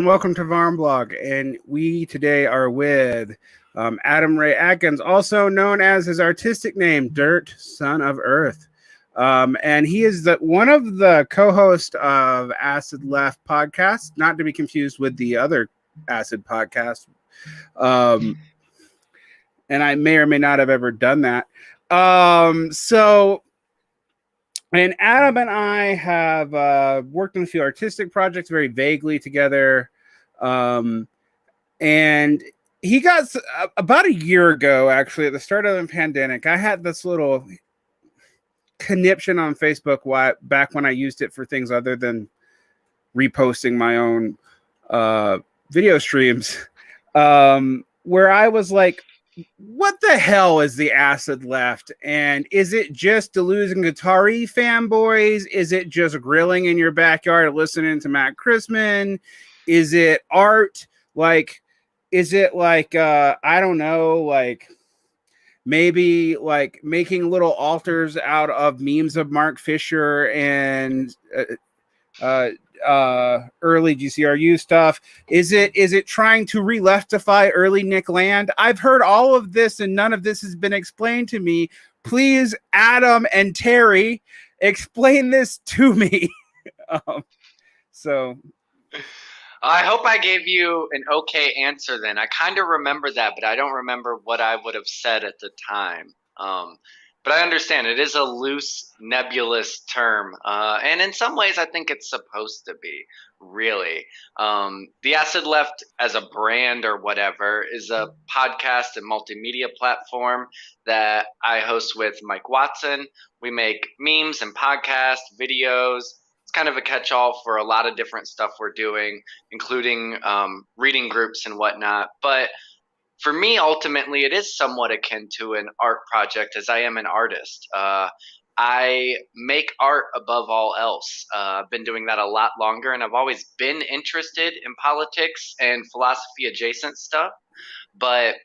and welcome to Varn Blog. And we today are with Adam Kay Adkins, also known as his artistic name, Dirt, Son of Earth. And he is one of the co-hosts of Acid Left podcast, not to be confused with the other Acid podcast. And I may or may not have ever done that. And Adam and I have worked on a few artistic projects very vaguely together. And he got about a year ago, actually, at the start of the pandemic, I had this little conniption on Facebook back when I used it for things other than reposting my own video streams, where I was like, what the hell is the Acid Left? And is it just Deleuze and Guattari fanboys? Is it just grilling in your backyard listening to Matt Christman? Is it art? Is it I don't know, maybe making little altars out of memes of Mark Fisher and early GCRU stuff? Is it trying to re-leftify early Nick Land? I've heard all of this and none of this has been explained to me. Please, Adam and Terry, explain this to me. I hope I gave you an okay answer then. I kind of remember that, but I don't remember what I would have said at the time. But I understand it is a loose, nebulous term. And in some ways, I think it's supposed to be, really. The Acid Left as a brand or whatever is a podcast and multimedia platform that I host with Mike Watson. We make memes and podcasts, videos. It's kind of a catch-all for a lot of different stuff we're doing, including reading groups and whatnot. But for me, ultimately, it is somewhat akin to an art project, as I am an artist. I make art above all else. I've been doing that a lot longer, and I've always been interested in politics and philosophy-adjacent stuff. But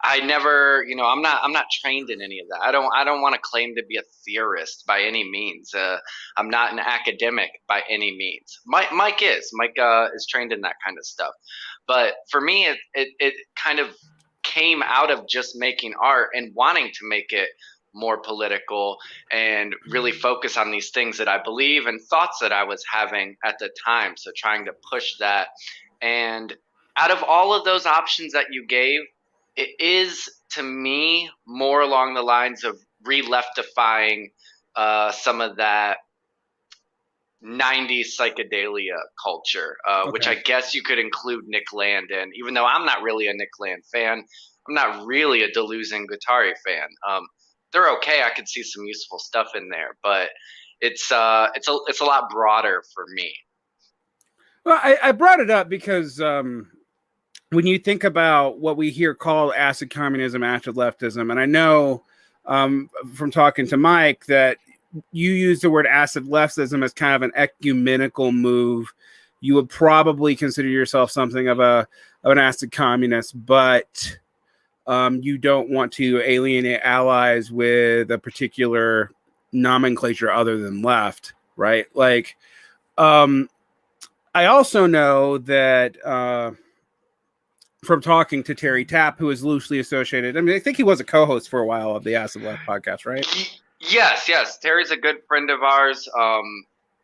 I never, I'm not trained in any of that. I don't want to claim to be a theorist by any means. I'm not an academic by any means. Mike is trained in that kind of stuff. But for me, it kind of came out of just making art and wanting to make it more political and really focus on these things that I believe and thoughts that I was having at the time. So trying to push that. And out of all of those options that you gave, it is, to me, more along the lines of re-leftifying some of that 90s psychedelia culture, which I guess you could include Nick Land in, even though I'm not really a Nick Land fan. I'm not really a Deleuze and Guattari fan. They're okay. I could see some useful stuff in there, but it's a lot broader for me. Well, I brought it up because when you think about what we hear called acid communism, acid leftism, and I know from talking to Mike that you use the word acid leftism as kind of an ecumenical move. You would probably consider yourself something of an acid communist, but you don't want to alienate allies with a particular nomenclature other than left, right? I also know that from talking to Terry Tapp, who is loosely associated. I mean, I think he was a co-host for a while of the Acid Left podcast, right? Yes. Terry's a good friend of ours.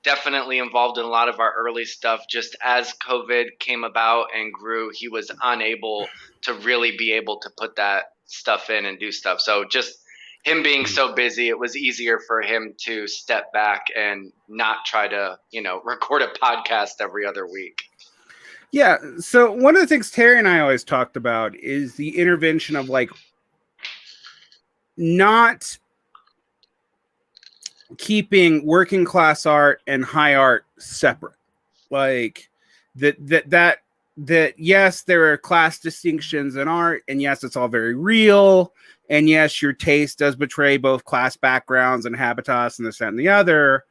Definitely involved in a lot of our early stuff. Just as COVID came about and grew, he was unable to really be able to put that stuff in and do stuff. So just him being so busy, it was easier for him to step back and not try to, record a podcast every other week. Yeah. So one of the things Terry and I always talked about is the intervention of not keeping working class art and high art separate. That yes, there are class distinctions in art, and yes, it's all very real, and yes, your taste does betray both class backgrounds and habitats and this, that, and the other.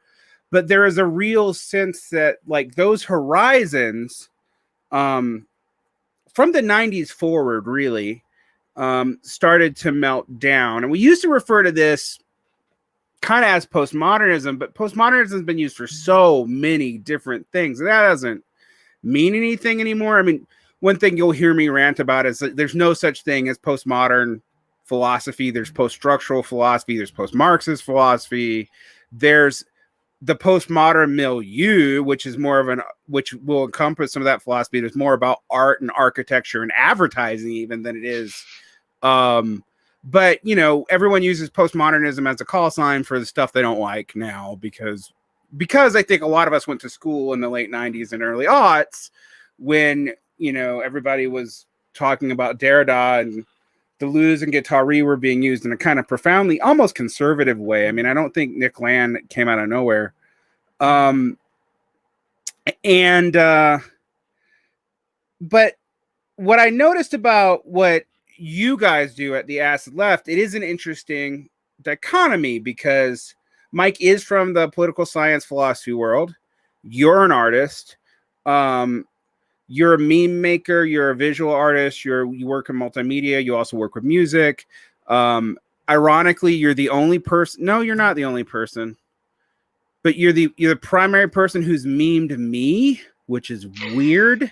But there is a real sense that those horizons from the 90s forward really started to melt down. And we used to refer to this kind of as postmodernism, but postmodernism has been used for so many different things. That doesn't mean anything anymore. I mean, one thing you'll hear me rant about is that there's no such thing as postmodern philosophy. There's post-structural philosophy. There's post-Marxist philosophy. There's the postmodern milieu, which is more of an, which will encompass some of that philosophy. There's more about art and architecture and advertising even than it is. But you know, everyone uses postmodernism as a call sign for the stuff they don't like now because I think a lot of us went to school in the late 90s and early aughts when, you know, everybody was talking about Derrida and Deleuze and Guattari were being used in a kind of profoundly almost conservative way. I mean, I don't think Nick Land came out of nowhere. Um, and But what I noticed about what you guys do at the Acid Left, it is an interesting dichotomy because Mike is from the political science philosophy world. You're an artist. Um, you're a meme maker. You're a visual artist. You work in multimedia. You also work with music. Um, Ironically, you're the only person. No, you're not the only person, but you're the primary person who's memed me, which is weird.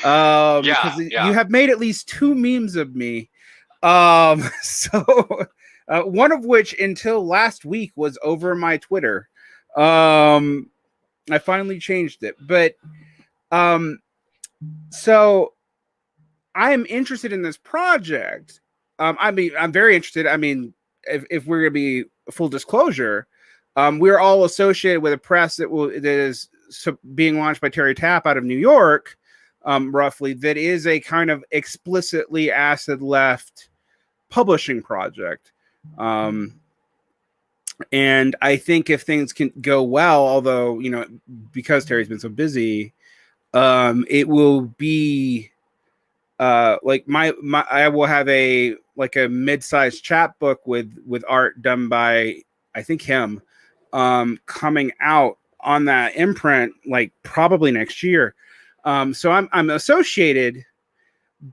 Yeah, Because you yeah. have made at least two memes of me. So one of which until last week was over my Twitter. I finally changed it, but um, so I am interested in this project. I mean, I'm very interested. I mean, if we're going to be full disclosure, we're all associated with a press that is being launched by Terry Tapp out of New York, roughly. That is a kind of explicitly acid left publishing project. Um, and I think if things can go well, although you know, because Terry's been so busy, it will be like my I will have a like a mid-sized chapbook with art done by I think him coming out on that imprint like probably next year. So I'm associated,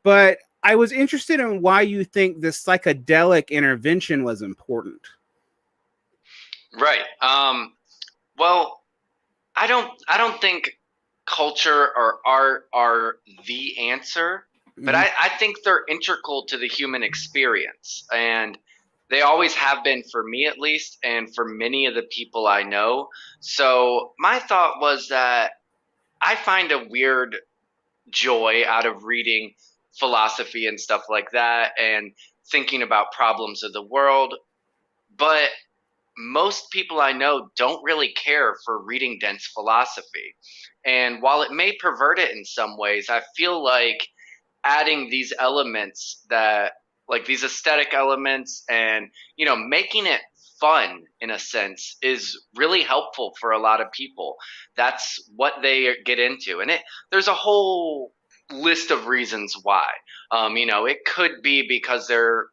but I was interested in why you think this psychedelic intervention was important. Right. Well, I don't think culture or art are the answer, but Mm-hmm. I think they're integral to the human experience. And they always have been for me at least, and for many of the people I know. So my thought was that I find a weird joy out of reading philosophy and stuff like that and thinking about problems of the world. But most people I know don't really care for reading dense philosophy. And while it may pervert it in some ways, I feel like adding these elements that, like these aesthetic elements and, making it fun in a sense is really helpful for a lot of people. That's what they get into. And there's a whole list of reasons why. It could be because they're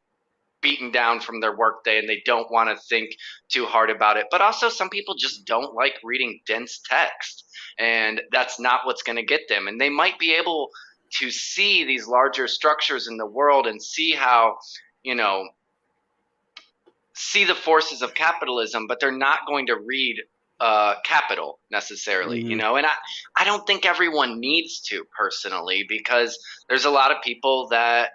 beaten down from their workday and they don't want to think too hard about it. But also, some people just don't like reading dense text, and that's not what's going to get them. And they might be able to see these larger structures in the world and see how, you know, see the forces of capitalism, but they're not going to read capital necessarily, Mm-hmm. and I don't think everyone needs to personally, because there's a lot of people that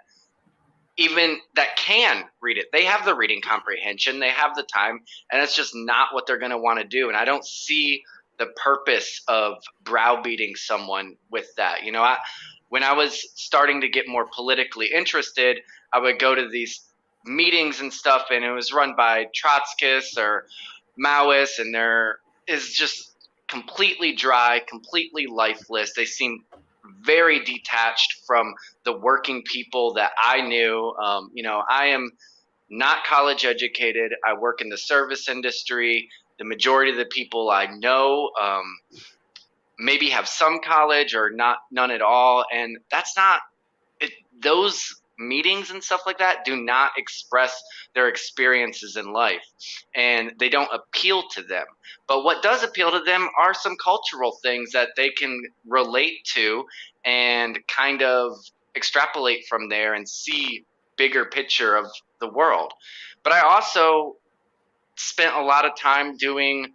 even that can read it. They have the reading comprehension, they have the time, and it's just not what they're going to want to do. And I don't see the purpose of browbeating someone with that. When I was starting to get more politically interested, I would go to these meetings and stuff, and it was run by Trotskyists or Maoists, and there is just completely dry, completely lifeless. They seem very detached from the working people that I knew. I am not college educated. I work in the service industry. The majority of the people I know maybe have some college or not, none at all, and that's not it. Those meetings and stuff like that do not express their experiences in life, and they don't appeal to them. But what does appeal to them are some cultural things that they can relate to and kind of extrapolate from there and see bigger picture of the world. But I also spent a lot of time doing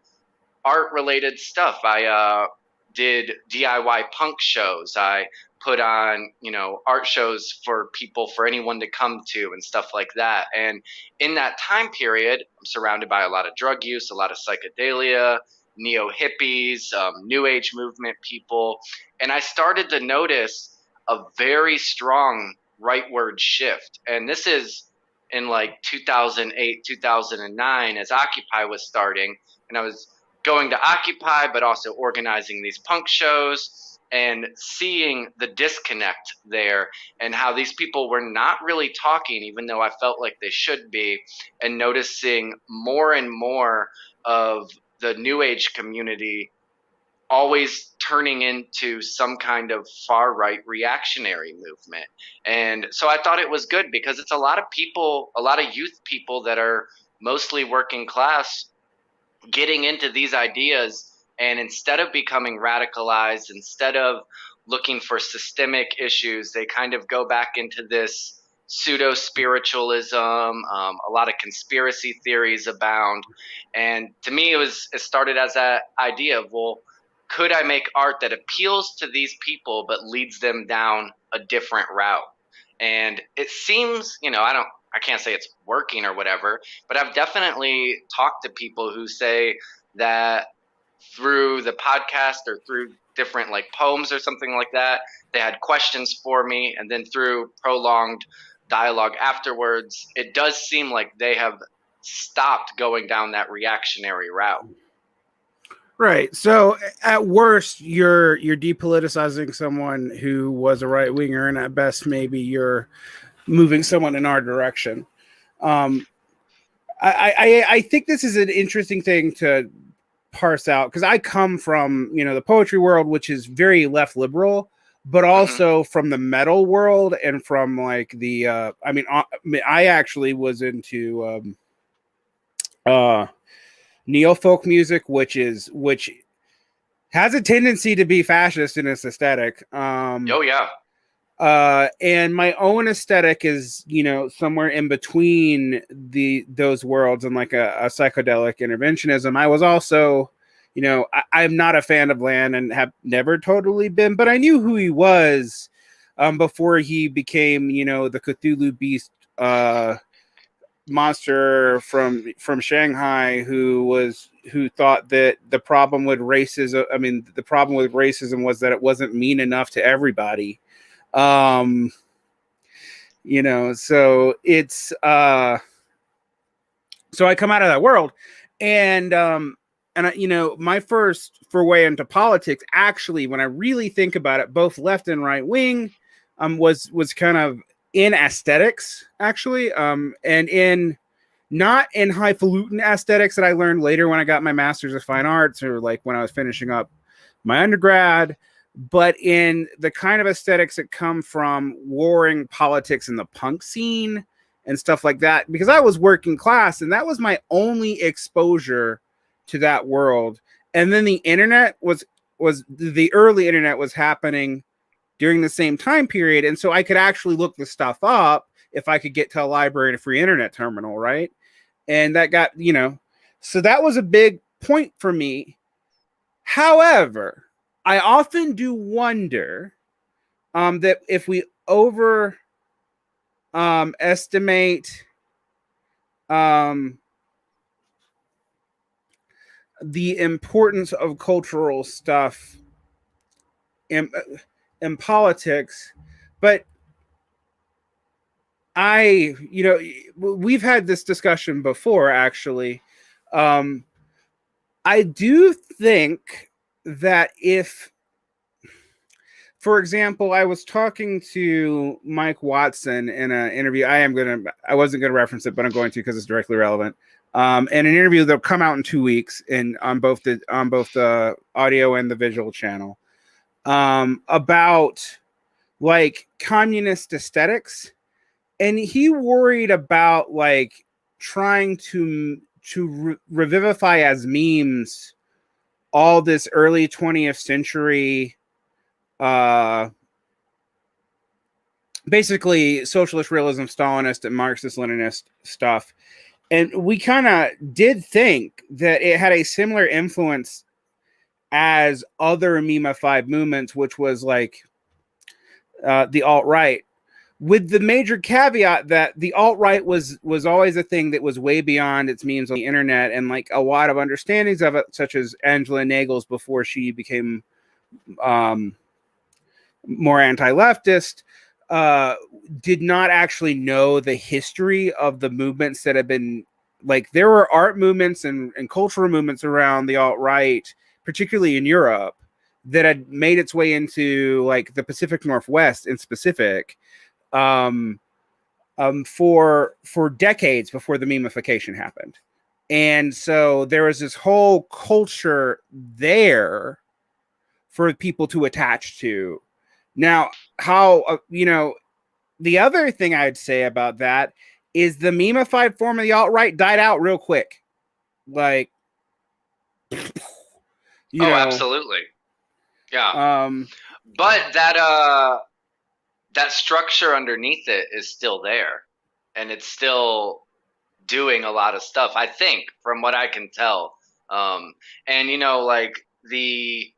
art related stuff. I did DIY punk shows. I put on, art shows for people, for anyone to come to and stuff like that. And in that time period, I'm surrounded by a lot of drug use, a lot of psychedelia, neo hippies, new age movement people. And I started to notice a very strong rightward shift. And this is in like 2008, 2009, as Occupy was starting. And I was going to Occupy, but also organizing these punk shows and seeing the disconnect there and how these people were not really talking, even though I felt like they should be, and noticing more and more of the New Age community always turning into some kind of far right reactionary movement. And so I thought it was good because it's a lot of people, a lot of youth people that are mostly working class getting into these ideas, and instead of becoming radicalized, instead of looking for systemic issues, they kind of go back into this pseudo spiritualism. A lot of conspiracy theories abound, and to me it started as that idea of, well, could I make art that appeals to these people but leads them down a different route? And it seems, I can't say it's working or whatever, but I've definitely talked to people who say that through the podcast or through different like poems or something like that, they had questions for me. And then through prolonged dialogue afterwards, it does seem like they have stopped going down that reactionary route. Right. So at worst, you're depoliticizing someone who was a right winger, and at best, maybe you're moving someone in our direction. I think this is an interesting thing to parse out, because I come from the poetry world, which is very left liberal, but also from the metal world and from like the I actually was into neo folk music, which has a tendency to be fascist in its aesthetic. Oh yeah. And my own aesthetic is, somewhere in between those worlds and like a psychedelic interventionism. I was also, I'm not a fan of Land and have never totally been, but I knew who he was before he became, the Cthulhu beast monster from Shanghai, who thought that the problem with racism was that it wasn't mean enough to everybody. So it's so I come out of that world, and my first foray into politics, actually, when I really think about it, both left and right wing, was kind of in aesthetics, actually, and not in highfalutin aesthetics that I learned later when I got my master's of fine arts, or like when I was finishing up my undergrad, but in the kind of aesthetics that come from warring politics in the punk scene and stuff like that, because I was working class and that was my only exposure to that world. And then the internet was the early internet was happening during the same time period, and so I could actually look the stuff up if I could get to a library and a free internet terminal, right? And that got, so that was a big point for me. However, I often do wonder that if we estimate the importance of cultural stuff in politics, but we've had this discussion before, actually. I do think that if, for example, I was talking to Mike Watson in an interview. I wasn't going to reference it, but I'm going to because it's directly relevant. And an interview that'll come out in 2 weeks on both the audio and the visual channel, about like communist aesthetics. And he worried about like trying to revivify as memes all this early 20th century basically socialist realism, Stalinist and Marxist Leninist stuff. And we kind of did think that it had a similar influence as other memified movements, which was like the alt-right, with the major caveat that the alt-right was always a thing that was way beyond its means on the internet, and like a lot of understandings of it, such as Angela Nagel's before she became um, more anti-leftist, uh, did not actually know the history of the movements that have been, like, there were art movements and cultural movements around the alt-right, particularly in Europe, that had made its way into like the Pacific Northwest in specific, um, for decades before the memification happened. And so there was this whole culture there for people to attach to. Now, how, the other thing I'd say about that is the memified form of the alt-right died out real quick. Like, Oh, absolutely. Yeah. Um, but that structure underneath it is still there, and it's still doing a lot of stuff, I think, from what I can tell. And like the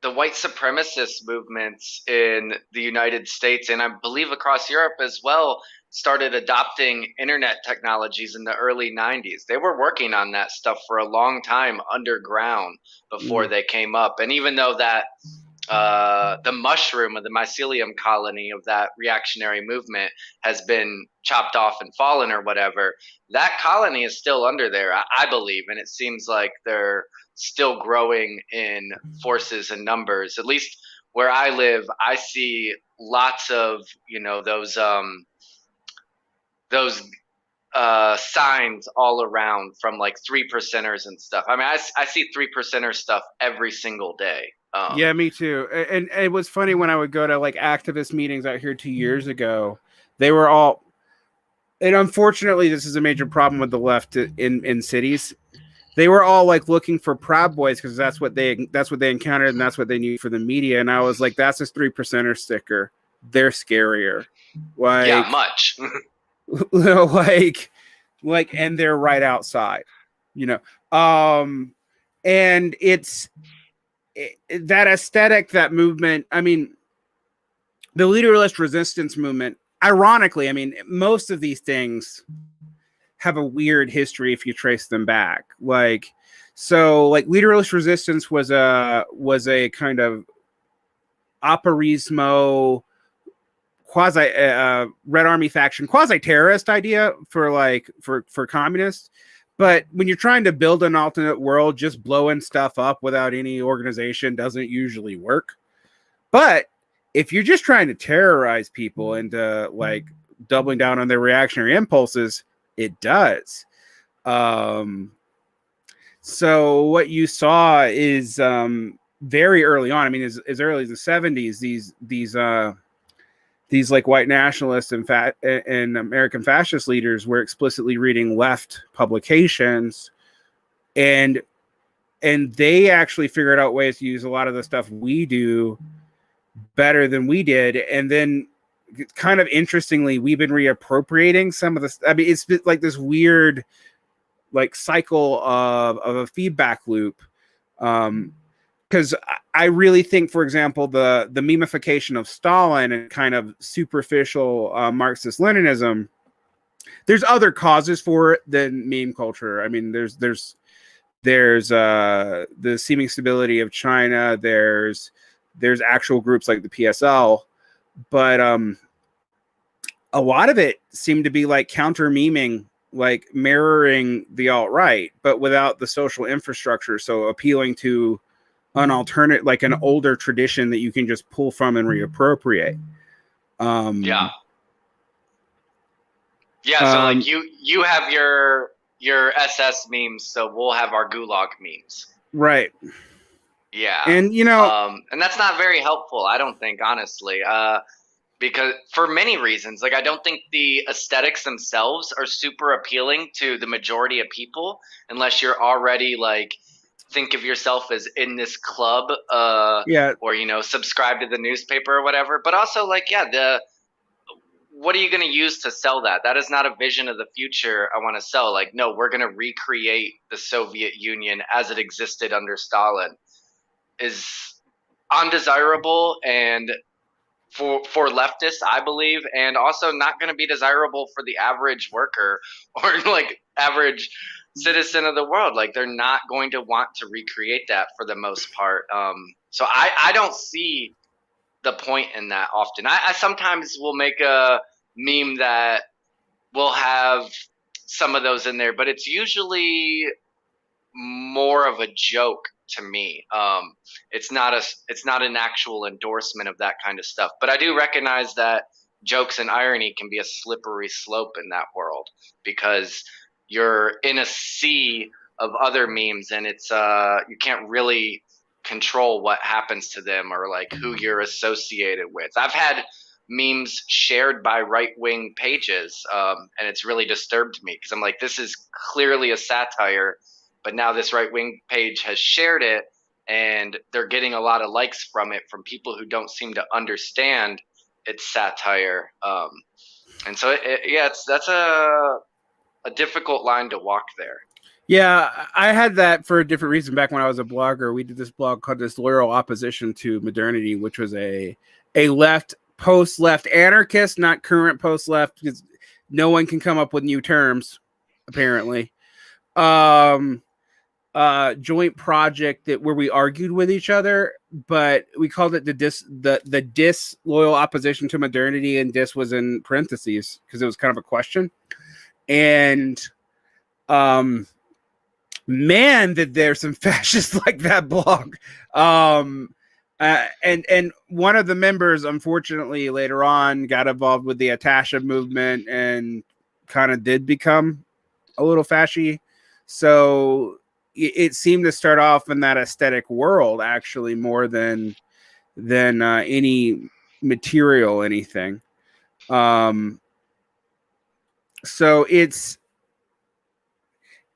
white supremacist movements in the United States, and I believe across Europe as well, started adopting internet technologies in the early 90s. They were working on that stuff for a long time underground before they came up. And even though that the mushroom or the mycelium colony of that reactionary movement has been chopped off and fallen or whatever, that colony is still under there, I believe. And it seems like they're still growing in forces and numbers. At least where I live, I see lots of, those signs all around from like 3%ers and stuff. I mean, I see 3%er stuff every single day. Yeah, me too. And it was funny when I would go to like activist meetings out here 2 years ago. They were all, and unfortunately, this is a major problem with the left in cities. They were all like looking for Proud Boys because that's what they encountered and that's what they need for the media. And I was like, that's a 3%er sticker. They're scarier. Like, yeah, much. like, and they're right outside, you know. And it's that aesthetic, that movement. I mean, the leaderless resistance movement. Ironically, I mean, most of these things have a weird history if you trace them back. Like, so, like, leaderless resistance was a kind of apparismo quasi Red Army faction, quasi terrorist idea for communists. But when you're trying to build an alternate world, just blowing stuff up without any organization doesn't usually work. But if you're just trying to terrorize people into like doubling down on their reactionary impulses, it does. So what you saw is very early on. I mean, as early as the 70s, these like white nationalists and American fascist leaders were explicitly reading left publications, and they actually figured out ways to use a lot of the stuff we do better than we did. And then, kind of interestingly, we've been reappropriating some of this. I mean, it's like this weird like cycle of a feedback loop. Because I really think, for example, the memification of Stalin and kind of superficial Marxist Leninism, there's other causes for it than meme culture. I mean, there's the seeming stability of China. There's actual groups like the PSL, but a lot of it seemed to be like counter meming, like mirroring the alt-right, but without the social infrastructure. So appealing to an alternate, like an older tradition that you can just pull from and reappropriate. Yeah. So like you have your SS memes, so we'll have our gulag memes. Right. Yeah. And and that's not very helpful, I don't think, honestly. Because for many reasons, like I don't think the aesthetics themselves are super appealing to the majority of people unless you're already like think of yourself as in this club or subscribe to the newspaper or whatever. But also like what are you going to use to sell that? That is not a vision of the future I want to sell. Like, no, we're going to recreate the Soviet Union as it existed under Stalin. is undesirable and for leftists, I believe, and also not going to be desirable for the average worker or like average citizen of the world. Like they're not going to want to recreate that for the most part. So I don't see the point in that often. I sometimes will make a meme that will have some of those in there, but it's usually more of a joke to me. It's not an actual endorsement of that kind of stuff. But I do recognize that jokes and irony can be a slippery slope in that world because you're in a sea of other memes, and it's you can't really control what happens to them or like who you're associated with. I've had memes shared by right-wing pages, and it's really disturbed me because I'm like, this is clearly a satire, but now this right wing page has shared it and they're getting a lot of likes from it from people who don't seem to understand its satire. And so, that's a difficult line to walk there. Yeah, I had that for a different reason. Back when I was a blogger, we did this blog called Disloyal Opposition to Modernity, which was a left, post-left anarchist, not current post-left, because no one can come up with new terms, apparently. Joint project where we argued with each other, but we called it the disloyal opposition to modernity, and dis was in parentheses because it was kind of a question. And man, that there's some fascists like that blog. And one of the members, unfortunately, later on got involved with the Atasha movement and kind of did become a little fashy. So it seemed to start off in that aesthetic world, actually, more than any material anything. So it's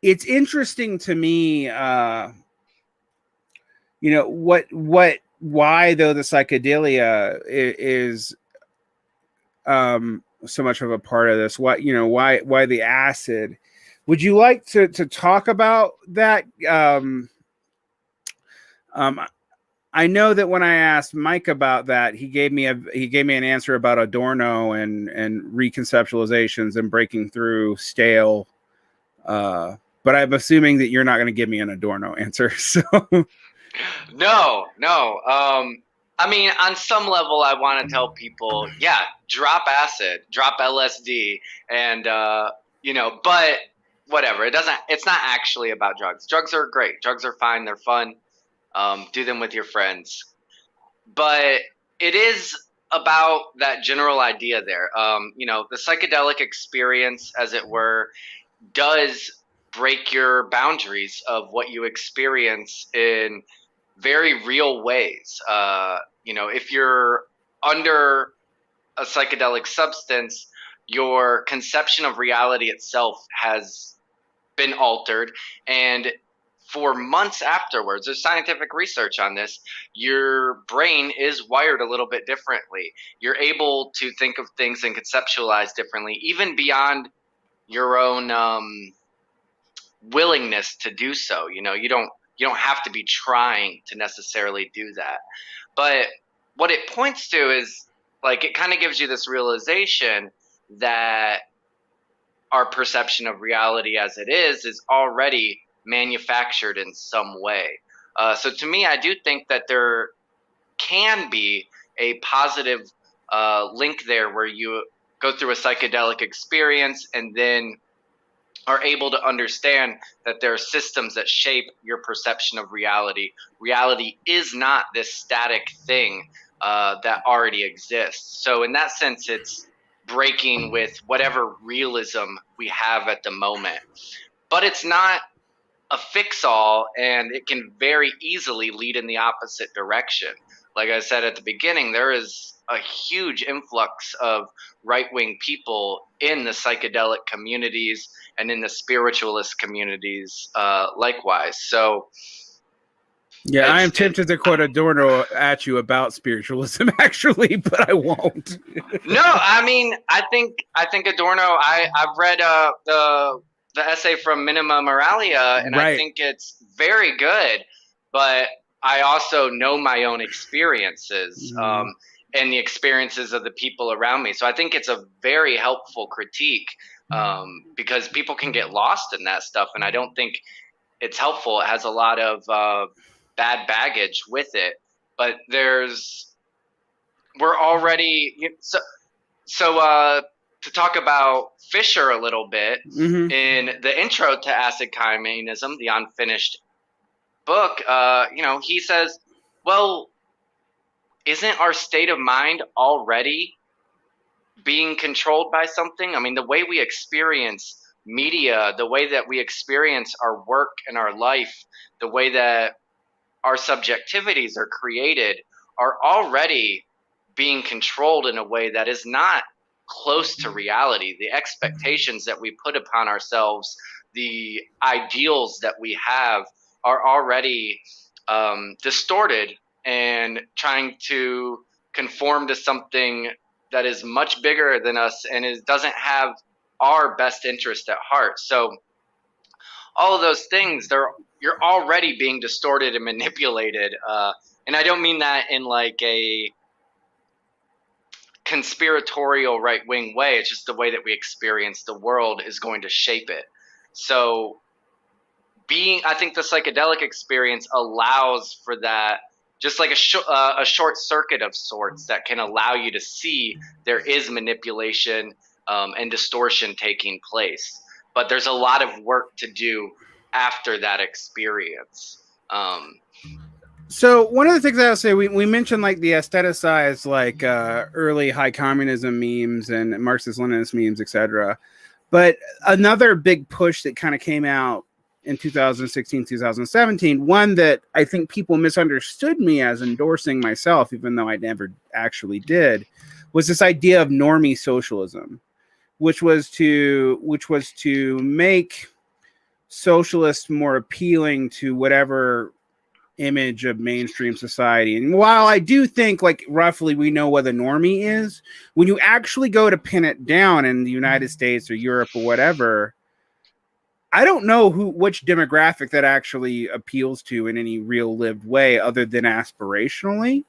interesting to me, why though the psychedelia is so much of a part of this. Why the acid? Would you like to talk about that? I know that when I asked Mike about that, he gave me an answer about Adorno and reconceptualizations and breaking through stale. But I'm assuming that you're not going to give me an Adorno answer. So No. I mean, on some level, I want to tell people, yeah, drop acid, drop LSD, and but whatever. It's not actually about drugs. Drugs are great. Drugs are fine. They're fun. Do them with your friends. But it is about that general idea there. The psychedelic experience, as it were, does break your boundaries of what you experience in very real ways. If you're under a psychedelic substance, your conception of reality itself has been altered. And for months afterwards, there's scientific research on this, your brain is wired a little bit differently. You're able to think of things and conceptualize differently, even beyond your own willingness to do so. You don't have to be trying to necessarily do that. But what it points to is, like, it kind of gives you this realization that our perception of reality as it is already manufactured in some way. So to me, I do think that there can be a positive link there where you go through a psychedelic experience and then are able to understand that there are systems that shape your perception of reality. Reality is not this static thing that already exists. So in that sense, it's breaking with whatever realism we have at the moment. But it's not a fix-all, and it can very easily lead in the opposite direction. Like I said at the beginning, there is a huge influx of right-wing people in the psychedelic communities and in the spiritualist communities likewise. So yeah, I am tempted to quote Adorno at you about spiritualism, actually, but I won't. No, I mean, I think Adorno. I've read the essay from Minima Moralia, and Right. I think it's very good. But I also know my own experiences, Mhm. and the experiences of the people around me. So I think it's a very helpful critique, because people can get lost in that stuff, and I don't think it's helpful. It has a lot of bad baggage with it, but we're already to talk about Fisher a little bit. Mhm. In the intro to Acid Communism, the unfinished book, he says, well, isn't our state of mind already being controlled by something? I mean, the way we experience media, the way that we experience our work and our life, the way that our subjectivities are created are already being controlled in a way that is not close to reality. The expectations that we put upon ourselves, the ideals that we have are already distorted and trying to conform to something that is much bigger than us and doesn't have our best interest at heart. So all of those things, you're already being distorted and manipulated. And I don't mean that in like a conspiratorial right wing way. It's just the way that we experience the world is going to shape it. So I think the psychedelic experience allows for that, just like a short circuit of sorts that can allow you to see there is manipulation, and distortion taking place. But there's a lot of work to do after that experience. Um, So one of the things I'll say, we mentioned like the aestheticized like early high communism memes and Marxist Leninist memes, etc. But another big push that kind of came out in 2016, 2017, one that I think people misunderstood me as endorsing myself, even though I never actually did, was this idea of normie socialism, which was to make socialists more appealing to whatever image of mainstream society. And while I do think like roughly we know what a normie is, when you actually go to pin it down in the United States or Europe or whatever, I don't know which demographic that actually appeals to in any real lived way other than aspirationally.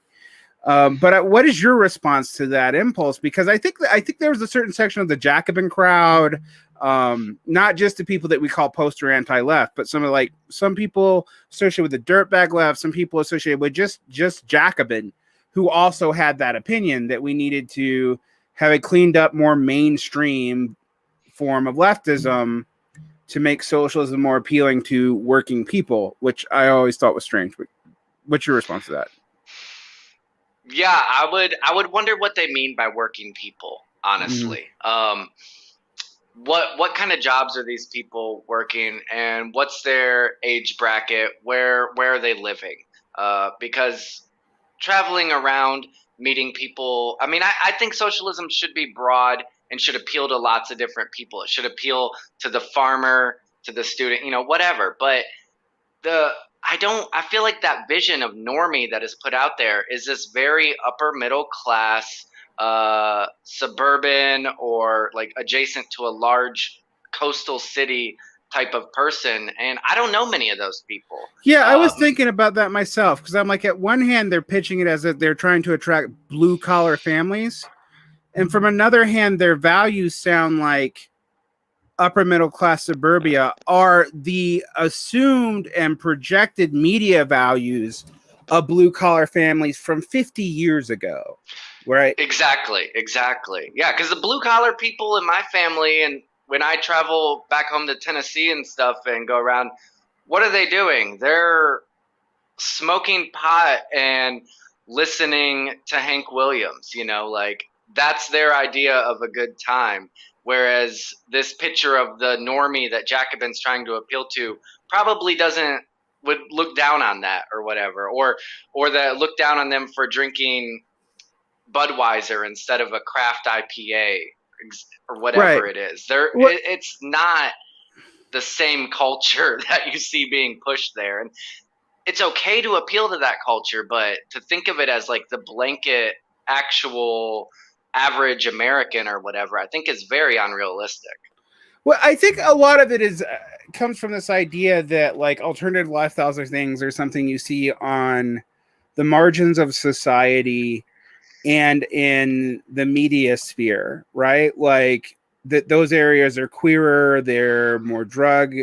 But what is your response to that impulse? Because I think there was a certain section of the Jacobin crowd, not just the people that we call poster anti-left, but some people associated with the dirtbag left, some people associated with just Jacobin, who also had that opinion that we needed to have a cleaned up, more mainstream form of leftism to make socialism more appealing to working people, which I always thought was strange. But what's your response to that? yeah, I would wonder what they mean by working people, Mm-hmm. honestly. What kind of jobs are these people working, and what's their age bracket? Where are they living? Because traveling around, meeting people. I mean, I think socialism should be broad and should appeal to lots of different people. It should appeal to the farmer, to the student, whatever. But the I feel like that vision of normie that is put out there is this very upper middle class, suburban or like adjacent to a large coastal city type of person, and I don't know many of those people. Yeah, I was um, thinking about that myself because I'm like, at one hand, they're pitching it as if they're trying to attract blue collar families, and from another hand, their values sound like upper middle class suburbia are the assumed and projected media values of blue collar families from 50 years ago, right? exactly, yeah, because the blue collar people in my family, and when I travel back home to Tennessee and stuff and go around, what are they doing? They're smoking pot and listening to Hank Williams, like that's their idea of a good time. Whereas this picture of the normie that Jacobin's trying to appeal to probably doesn't would look down on that or whatever, or that look down on them for drinking Budweiser instead of a craft IPA or Right. whatever it is. What It's not the same culture that you see being pushed there. And it's okay to appeal to that culture, but to think of it as like the blanket actual average American or whatever, I think is very unrealistic. Well, I think a lot of it is comes from this idea that like alternative lifestyles or things are something you see on the margins of society and in the media sphere, right? Like that those areas are queerer, they're more drug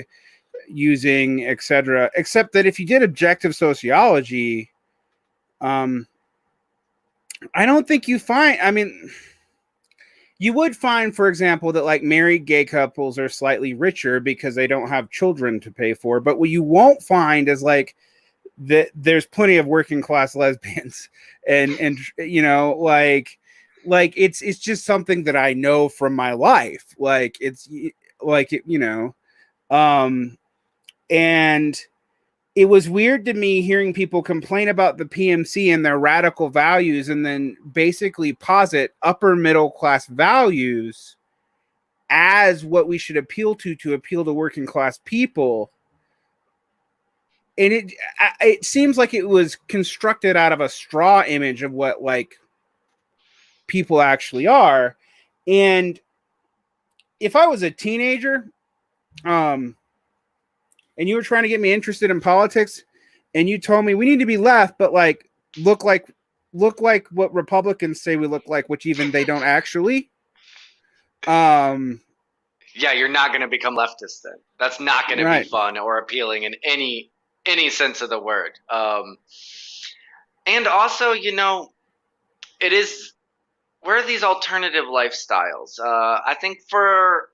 using, etc. Except that if you did objective sociology, um, I don't think you find. I mean, you would find, for example, that like married gay couples are slightly richer because they don't have children to pay for. But what you won't find is like that there's plenty of working class lesbians, and you know like it's just something that I know from my life. Like it's like you know, um, and it was weird to me hearing people complain about the PMC and their radical values and then basically posit upper middle class values as what we should appeal to appeal to working class people. And it seems like it was constructed out of a straw image of what like people actually are. And if I was a teenager, um, and you were trying to get me interested in politics, and you told me we need to be left, but like look like look like what Republicans say we look like, which even they don't actually. Um, Yeah, you're not going to become leftist then. That's not going to be right. fun or appealing in any sense of the word. And also, it is where are these alternative lifestyles? I think for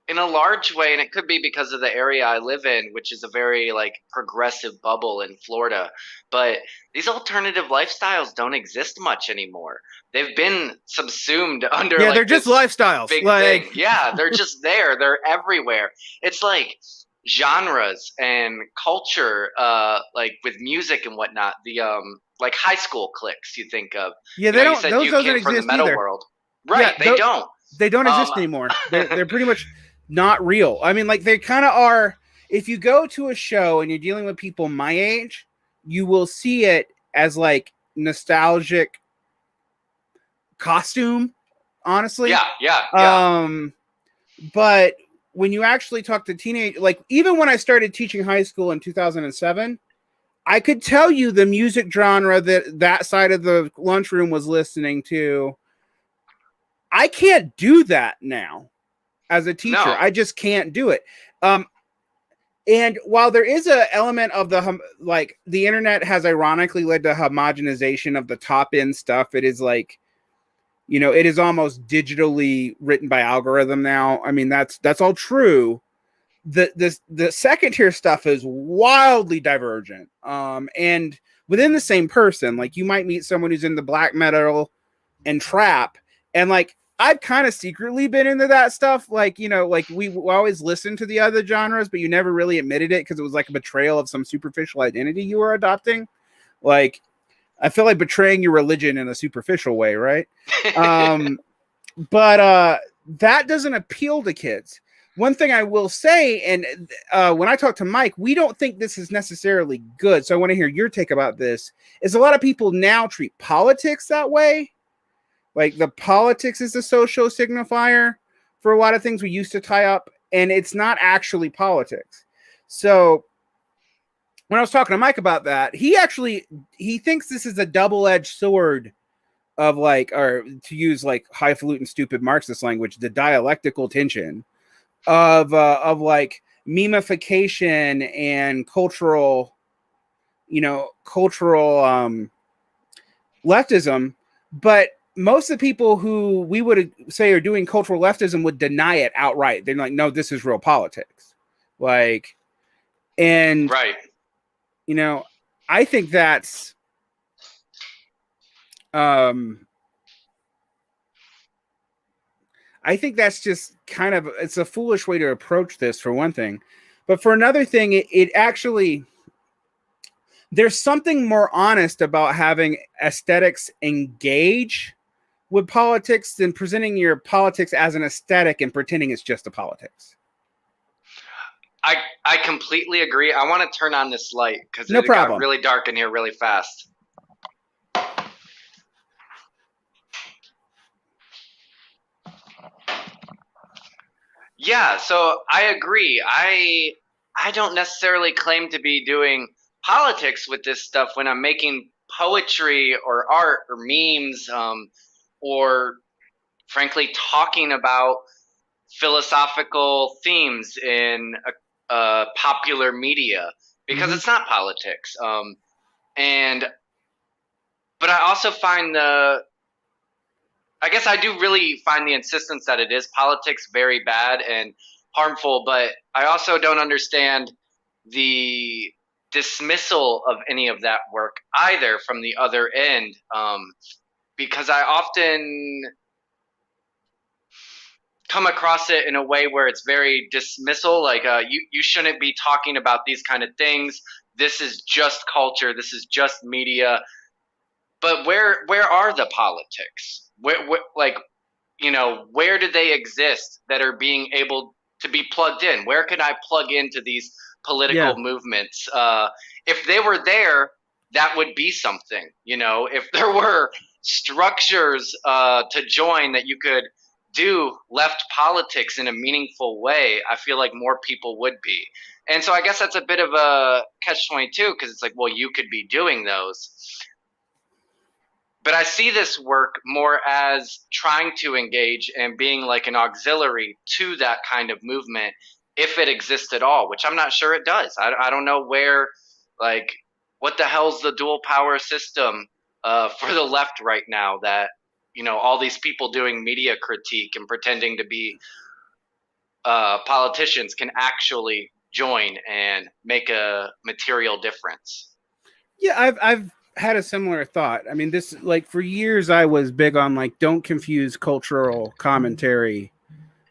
in a large way, and it could be because of the area I live in, which is a very like progressive bubble in Florida. But these alternative lifestyles don't exist much anymore. They've been subsumed under Yeah, they're like just this lifestyles. big Like, thing. Yeah, they're just there. They're everywhere. It's like genres and culture, like with music and whatnot. The like high school cliques you think of. yeah, You they know, you don't. said Those you doesn't came from the exist metal either. world, Yeah, right? They don't. they don't Um, exist anymore. They're pretty much not real. I mean, like they kind of are. If you go to a show and you're dealing with people my age, you will see it as like nostalgic costume, honestly. yeah, yeah, yeah. Um, but when you actually talk to teenage, like even when I started teaching high school in 2007, I could tell you the music genre that that side of the lunchroom was listening to. I can't do that now as a teacher. No, I just can't do it. Um, and while there is a element of the like the internet has ironically led to homogenization of the top end stuff, it is like you know it is almost digitally written by algorithm now. I mean that's all true. The second tier stuff is wildly divergent. And within the same person, like you might meet someone who's into black metal and trap, and like I've kind of secretly been into that stuff. Like, you know, like we always listened to the other genres, but you never really admitted it because it was like a betrayal of some superficial identity you were adopting. Like, I feel like betraying your religion in a superficial way, right? Um, but that doesn't appeal to kids. One thing I will say, and when I talk to Mike, we don't think this is necessarily good. So I want to hear your take about this. Is a lot of people now treat politics that way? Like the politics is a social signifier for a lot of things we used to tie up, and it's not actually politics. So when I was talking to Mike about that, he thinks this is a double-edged sword of like, or to use like highfalutin stupid Marxist language, the dialectical tension of like memification and cultural, you know, cultural leftism. But most of the people who we would say are doing cultural leftism would deny it outright. They're like, no, this is real politics. Like, and right. you know, I think that's um I think that's just kind of it's a foolish way to approach this for one thing. But for another thing, it actually there's something more honest about having aesthetics engage with politics than presenting your politics as an aesthetic and pretending it's just a politics. I completely agree. I want to turn on this light because No it got problem. really dark in here really fast. Yeah, so I agree. I don't necessarily claim to be doing politics with this stuff when I'm making poetry or art or memes, or frankly talking about philosophical themes in popular media, because Hmm. it's not politics. And but I also find the I guess I do really find the insistence that it is politics very bad and harmful, but I also don't understand the dismissal of any of that work either from the other end, because I often come across it in a way where it's very dismissal, like you shouldn't be talking about these kind of things. This is just culture. This is just media. But where are the politics? Like, where do they exist that are being able to be plugged in? Where can I plug into these political Yeah. movements? If they were there, that would be something. If there were structures to join that you could do left politics in a meaningful way, I feel like more people would be. And so I guess that's a bit of a catch 22, because it's like, well, you could be doing those, but I see this work more as trying to engage and being like an auxiliary to that kind of movement, if it exists at all, which I'm not sure it does. I don't know where, like, what the hell's the dual power system for the left right now, that, all these people doing media critique and pretending to be politicians can actually join and make a material difference. Yeah, I've had a similar thought. I mean, this like for years I was big on like don't confuse cultural commentary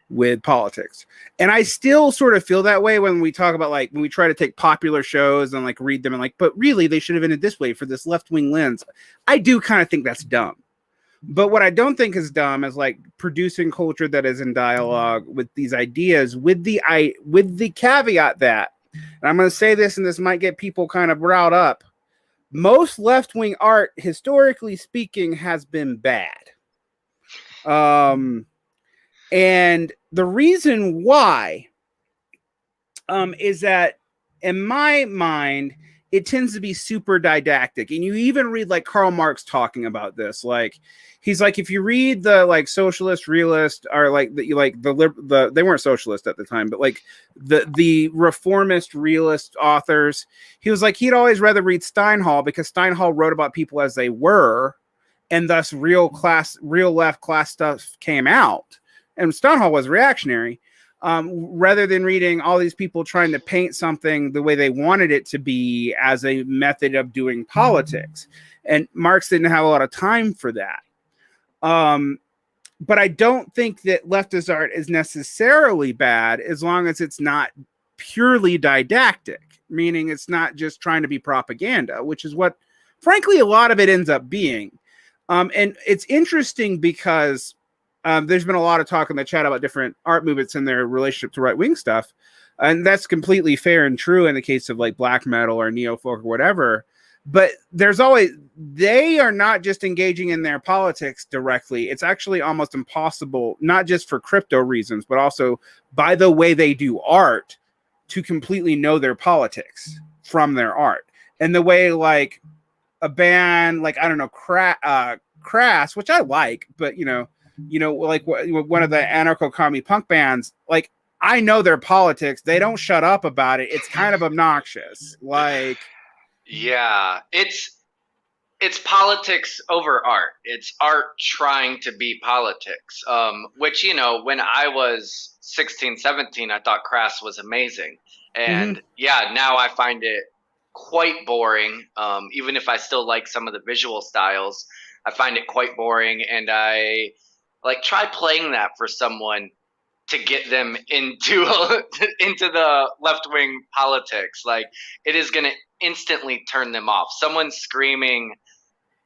with politics. And I still sort of feel that way when we talk about like when we try to take popular shows and like read them and like, but really they should have ended this way for this left-wing lens. I do kind of think that's dumb. But what I don't think is dumb is like producing culture that is in dialogue with these ideas, with the caveat that, and I'm going to say this, and this might get people kind of riled up. Most left wing art, historically speaking, has been bad. Um, and the reason why is that in my mind, it tends to be super didactic. And you even read like Karl Marx talking about this. Like he's like, if you read the like socialist, realist, or like the they weren't socialist at the time, but like the reformist realist authors, he was like he'd always rather read Steinhall because Steinhall wrote about people as they were, and thus real left class stuff came out. And Steinhall was reactionary, rather than reading all these people trying to paint something the way they wanted it to be as a method of doing politics. And Marx didn't have a lot of time for that. Um, but I don't think that leftist art is necessarily bad as long as it's not purely didactic, meaning it's not just trying to be propaganda, which is what, frankly, a lot of it ends up being. And it's interesting because there's been a lot of talk in the chat about different art movements and their relationship to right wing stuff. And that's completely fair and true in the case of like black metal or neo folk or whatever. But there's always, they are not just engaging in their politics directly. It's actually almost impossible, not just for crypto reasons, but also by the way they do art, to completely know their politics from their art. And the way like a band like I don't know Crass, which I like, but like one of the anarcho commie punk bands, like I know their politics. They don't shut up about it. It's kind of obnoxious. Like, Yeah, it's politics over art. It's art trying to be politics. Which, when I was 16, 17, I thought Crass was amazing. mm-hmm. And yeah, now I find it quite boring. Even if I still like some of the visual styles, I find it quite boring. And I like try playing that for someone to get them into into the left wing politics. Like, it is going to instantly turn them off. Someone screaming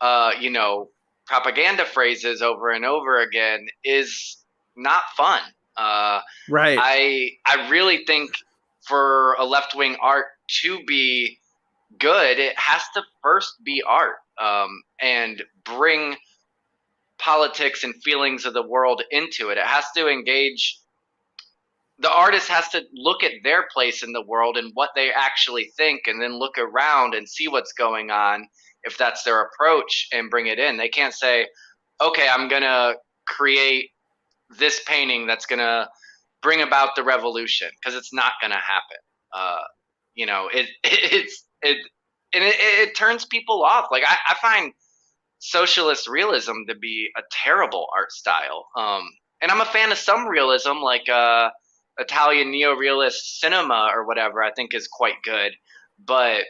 uh, you know, propaganda phrases over and over again is not fun. Uh, Right. I really think for a left wing art to be good, it has to first be art, and bring politics and feelings of the world into it. It has to engage the artist has to look at their place in the world and what they actually think, and then look around and see what's going on, if that's their approach, and bring it in. They can't say, okay, I'm going to create this painting that's going to bring about the revolution, because it's not going to happen. You know, it turns people off. Like, I find socialist realism to be a terrible art style. And I'm a fan of some realism, like Italian neo-realist cinema or whatever. I think is quite good, but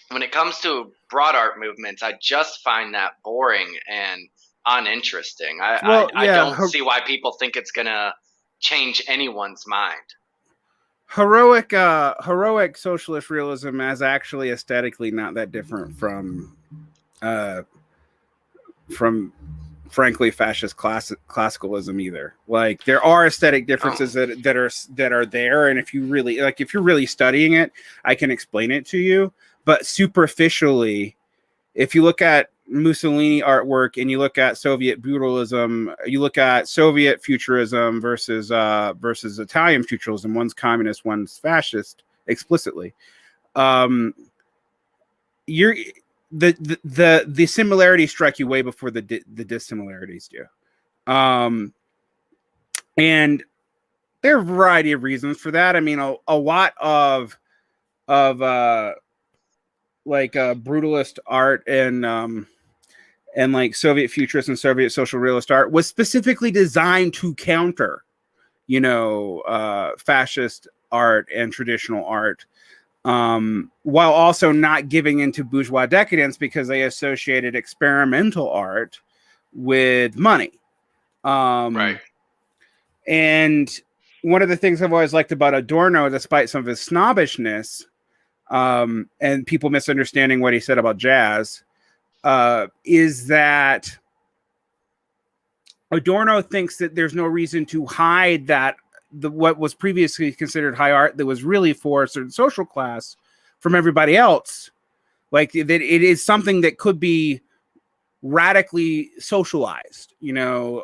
when it comes to broad art movements, I just find that boring and uninteresting. Well, I yeah, don't see why people think it's gonna change anyone's mind. heroic socialist realism is actually aesthetically not that different uh, from frankly fascist classicalism either. Like, there are aesthetic differences that are there, and if you're really studying it, I can explain it to you. But superficially, if you look at Mussolini artwork and you look at Soviet brutalism, you look at Soviet futurism versus Italian futurism. One's communist, one's fascist explicitly. You're the similarities strike you way before the dissimilarities do. And there are a variety of reasons for that. I mean, a lot of brutalist art and like Soviet futurist and Soviet social realist art was specifically designed to counter, fascist art and traditional art, while also not giving into bourgeois decadence, because they associated experimental art with money. Right. And one of the things I've always liked about Adorno, despite some of his snobbishness, and people misunderstanding what he said about jazz, is that Adorno thinks that there's no reason to hide that what was previously considered high art, that was really for a certain social class, from everybody else. Like, that it is something that could be radically socialized,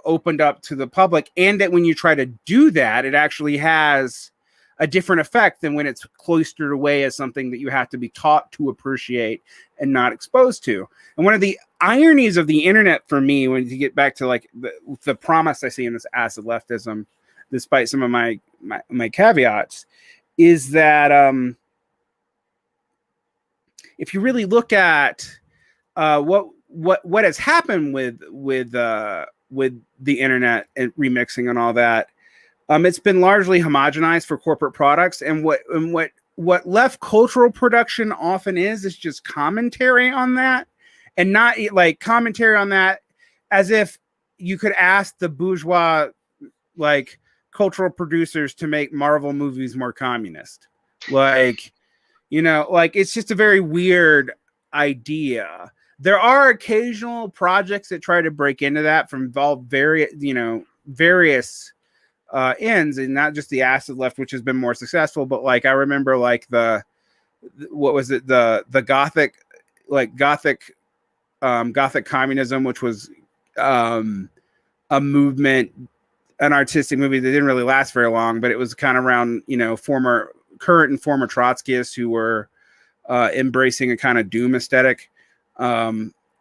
opened up to the public, and that when you try to do that, it actually has a different effect than when it's cloistered away as something that you have to be taught to appreciate and not exposed to. And one of the ironies of the internet for me, when you get back to like the promise I see in this acid leftism, despite some of my caveats, is that if you really look at what has happened with the internet and remixing and all that, it's been largely homogenized for corporate products, and what left cultural production often is just commentary on that, and not like commentary on that as if you could ask the bourgeois like cultural producers to make Marvel movies more communist. Like, like, it's just a very weird idea. There are occasional projects that try to break into that from various ends, and not just the acid left, which has been more successful, but like I remember like the gothic communism, which was a movement, an artistic movie that didn't really last very long, but it was kind of around current and former Trotskyists who were embracing a kind of doom aesthetic,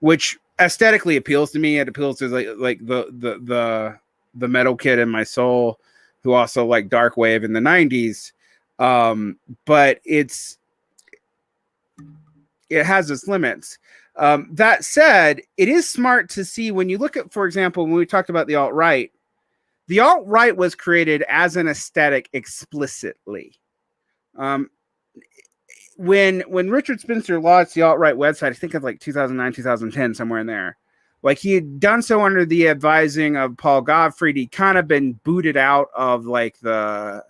which aesthetically appeals to me. It appeals to like the metal kid in my soul, who also like dark wave in the 90s. But it has its limits. That said, it is smart to see when you look at, for example, when we talked about the alt-right was created as an aesthetic explicitly. When Richard Spencer launched the alt-right website, I think of like 2009, 2010, somewhere in there, like he had done so under the advising of Paul Gottfried. He kind of been booted out of like the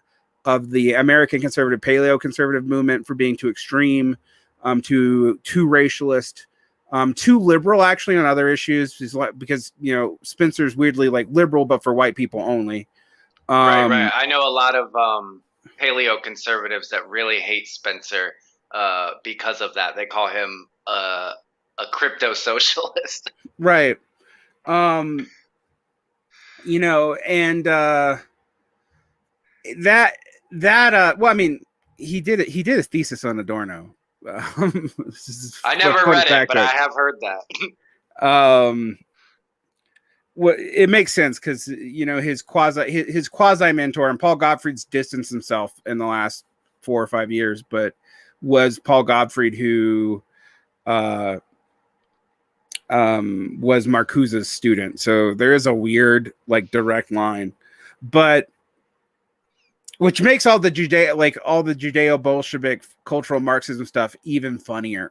American conservative, paleo conservative movement for being too extreme, too racialist, too liberal actually on other issues, because Spencer's weirdly like liberal, but for white people only. Right. I know a lot of paleo conservatives that really hate Spencer because of that. They call him a crypto socialist. Right. And that well, I mean, he did his thesis on Adorno. This is I a never fun read it, fact but I joke. have heard that. Well, it makes sense because his quasi mentor, and Paul Gottfried's distanced himself in the last 4 or 5 years, but was Paul Gottfried, who was Marcuse's student. So there is a weird like direct line, but which makes all the Judeo-Bolshevik cultural Marxism stuff even funnier.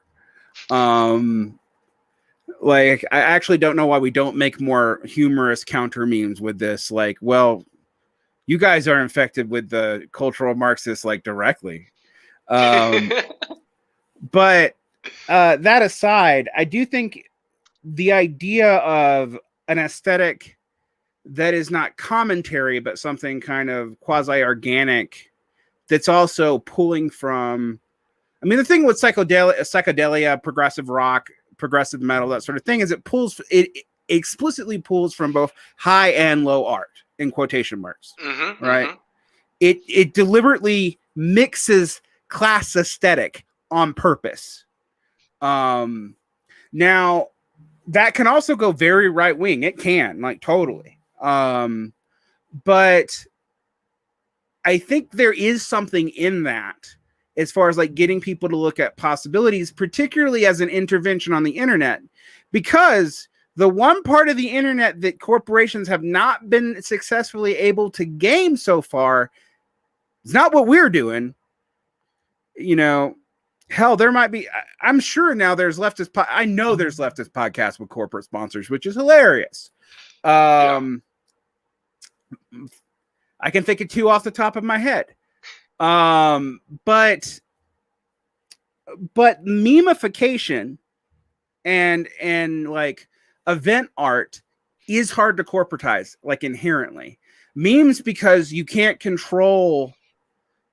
Like, I actually don't know why we don't make more humorous counter memes with this. Like, well, you guys are infected with the cultural Marxists like directly. But that aside, I do think the idea of an aesthetic that is not commentary, but something kind of quasi-organic that's also pulling from, I mean, the thing with psychedelia, progressive rock, progressive metal, that sort of thing, is it explicitly pulls from both high and low art, in quotation marks, right? It deliberately mixes class aesthetic on purpose. Now that can also go very right wing. It can, like, totally. But I think there is something in that as far as like getting people to look at possibilities, particularly as an intervention on the internet, because the one part of the internet that corporations have not been successfully able to game so far is not what we're doing. Hell, there might be, I'm sure now there's leftist, I know there's leftist podcasts with corporate sponsors, which is hilarious. I can think of 2 off the top of my head. But memification and like event art is hard to corporatize, like, inherently. Memes, because you can't control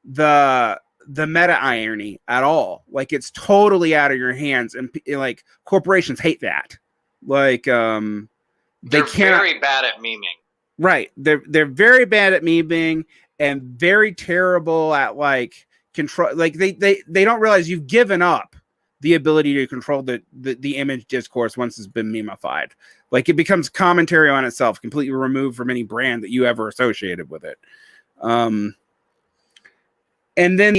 the meta irony at all. Like, it's totally out of your hands, and like corporations hate that. Like, they're very bad at memeing. Right. They're very bad at memeing and very terrible at like control. Like, they don't realize you've given up the ability to control the image discourse once it's been memified. Like, it becomes commentary on itself, completely removed from any brand that you ever associated with it. And then,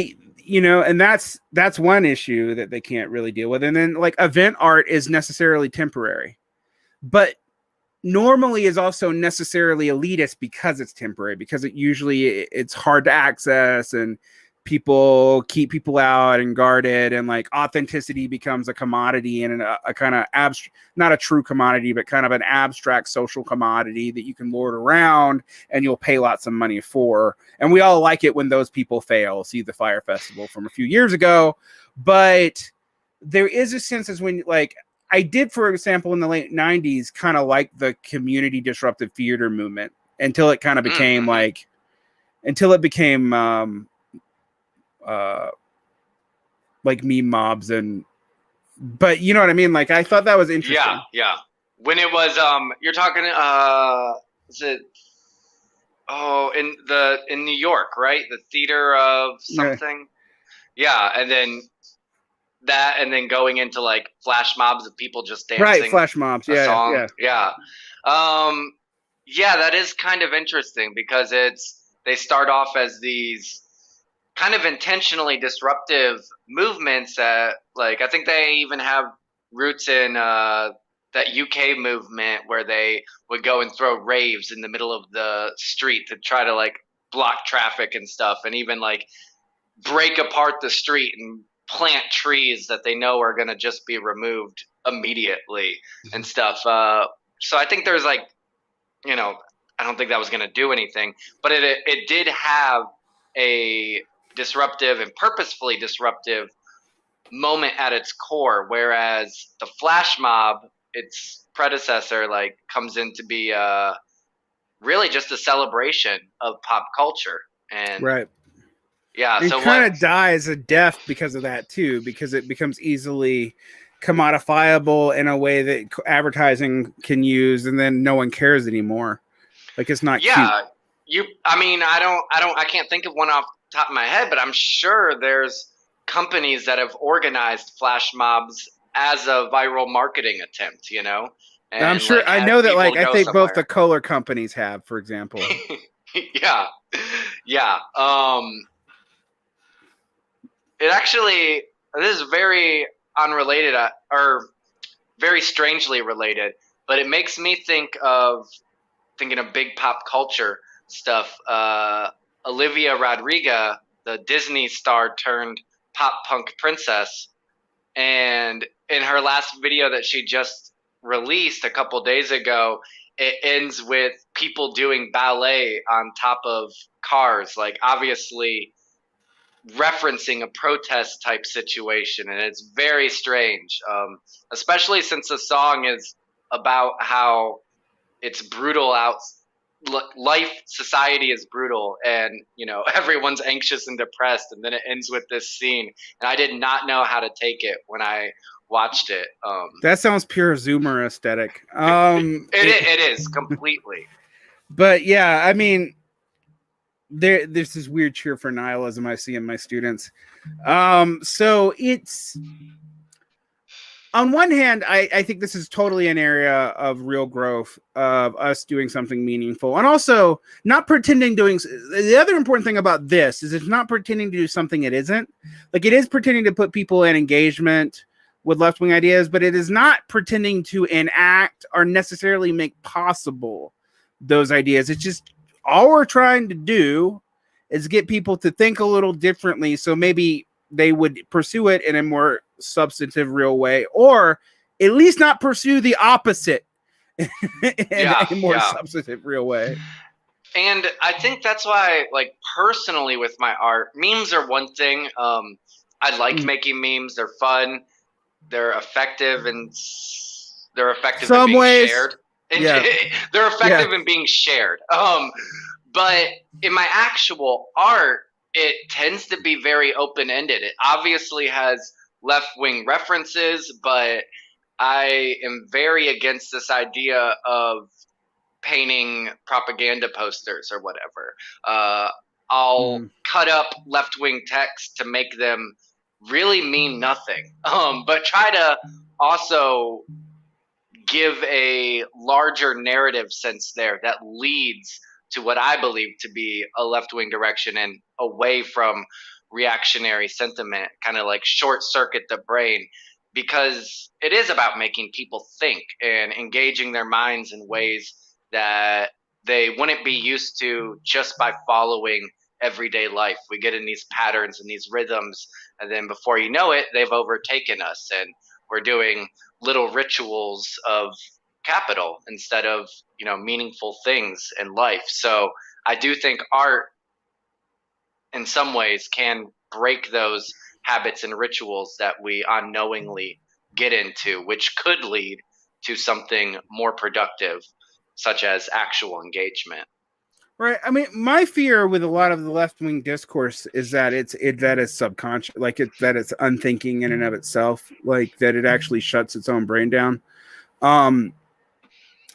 and that's one issue that they can't really deal with. And then, like, event art is necessarily temporary, but normally is also necessarily elitist because it's temporary, because it's hard to access, and people keep people out and guarded, and like authenticity becomes a commodity, and a kind of not a true commodity, but kind of an abstract social commodity that you can lord around and you'll pay lots of money for. And we all like it when those people fail. See the Fire Festival from a few years ago. But there is a sense as when, like, I did, for example, in the late 90s, kind of like the community disruptive theater movement until it kind of became like meme mobs, but you know what I mean? Like, I thought that was interesting. Yeah. When it was, you're talking, is it, in New York, right? The theater of something. Yeah. And then going into like flash mobs of people just dancing. Right, flash mobs. Yeah, song. Yeah. That is kind of interesting, because they start off as these kind of intentionally disruptive movements that, like, I think they even have roots in that UK movement where they would go and throw raves in the middle of the street to try to like block traffic and stuff, and even like break apart the street and plant trees that they know are going to just be removed immediately and stuff. So I think there's like, I don't think that was going to do anything, but it did have a disruptive and purposefully disruptive moment at its core, whereas the flash mob, its predecessor, like, comes in to be really just a celebration of pop culture. And right. Yeah, and so kind of dies a death because of that too, because it becomes easily commodifiable in a way that advertising can use, and then no one cares anymore. Like, it's not cute. I mean, I can't think of one off the top of my head, but I'm sure there's companies that have organized flash mobs as a viral marketing attempt, you know, I'm and sure like I have know that, people like, I go think both the somewhere. color companies have, for example. Yeah, yeah. It actually, this is very unrelated, or very strangely related, but it makes me think of thinking of big pop culture stuff. Olivia Rodrigo, the Disney star turned pop punk princess, and in her last video that she just released a couple days ago, it ends with people doing ballet on top of cars, like obviously referencing a protest type situation, and it's very strange, especially since the song is about how it's brutal out. Life, society is brutal, and you know everyone's anxious and depressed, and then it ends with this scene, and I did not know how to take it when I watched it. That sounds pure Zoomer aesthetic. It is completely. But yeah, I mean, there's this weird cheer for nihilism I see in my students. So it's, on one hand, I think this is totally an area of real growth of us doing something meaningful, and also not pretending doing. The other important thing about this is it's not pretending to do something it isn't. Like, it is pretending to put people in engagement with left wing ideas, but it is not pretending to enact or necessarily make possible those ideas. It's just, all we're trying to do is get people to think a little differently, so maybe they would pursue it in a more substantive, real way, or at least not pursue the opposite in Yeah, a more yeah. substantive, real way. And I think that's why, like, personally with my art, memes are one thing. I like making memes. They're fun. They're effective, and they're effective in Some being ways, shared. And yeah, they're yeah. effective in being shared. But in my actual art, it tends to be very open ended. It obviously has left wing references, but I am very against this idea of painting propaganda posters or whatever. I'll cut up left wing text to make them really mean nothing, but try to also give a larger narrative sense there that leads to what I believe to be a left wing direction and away from reactionary sentiment, kind of like short circuit the brain, because it is about making people think and engaging their minds in ways that they wouldn't be used to just by following everyday life. We get in these patterns and these rhythms, and then before you know it, they've overtaken us, and we're doing little rituals of capital instead of, you know, meaningful things in life. So I do think art in some ways can break those habits and rituals that we unknowingly get into, which could lead to something more productive, such as actual engagement. Right. I mean, my fear with a lot of the left wing discourse is that that it's subconscious, like that it's unthinking in and of itself, like that it actually shuts its own brain down. Um,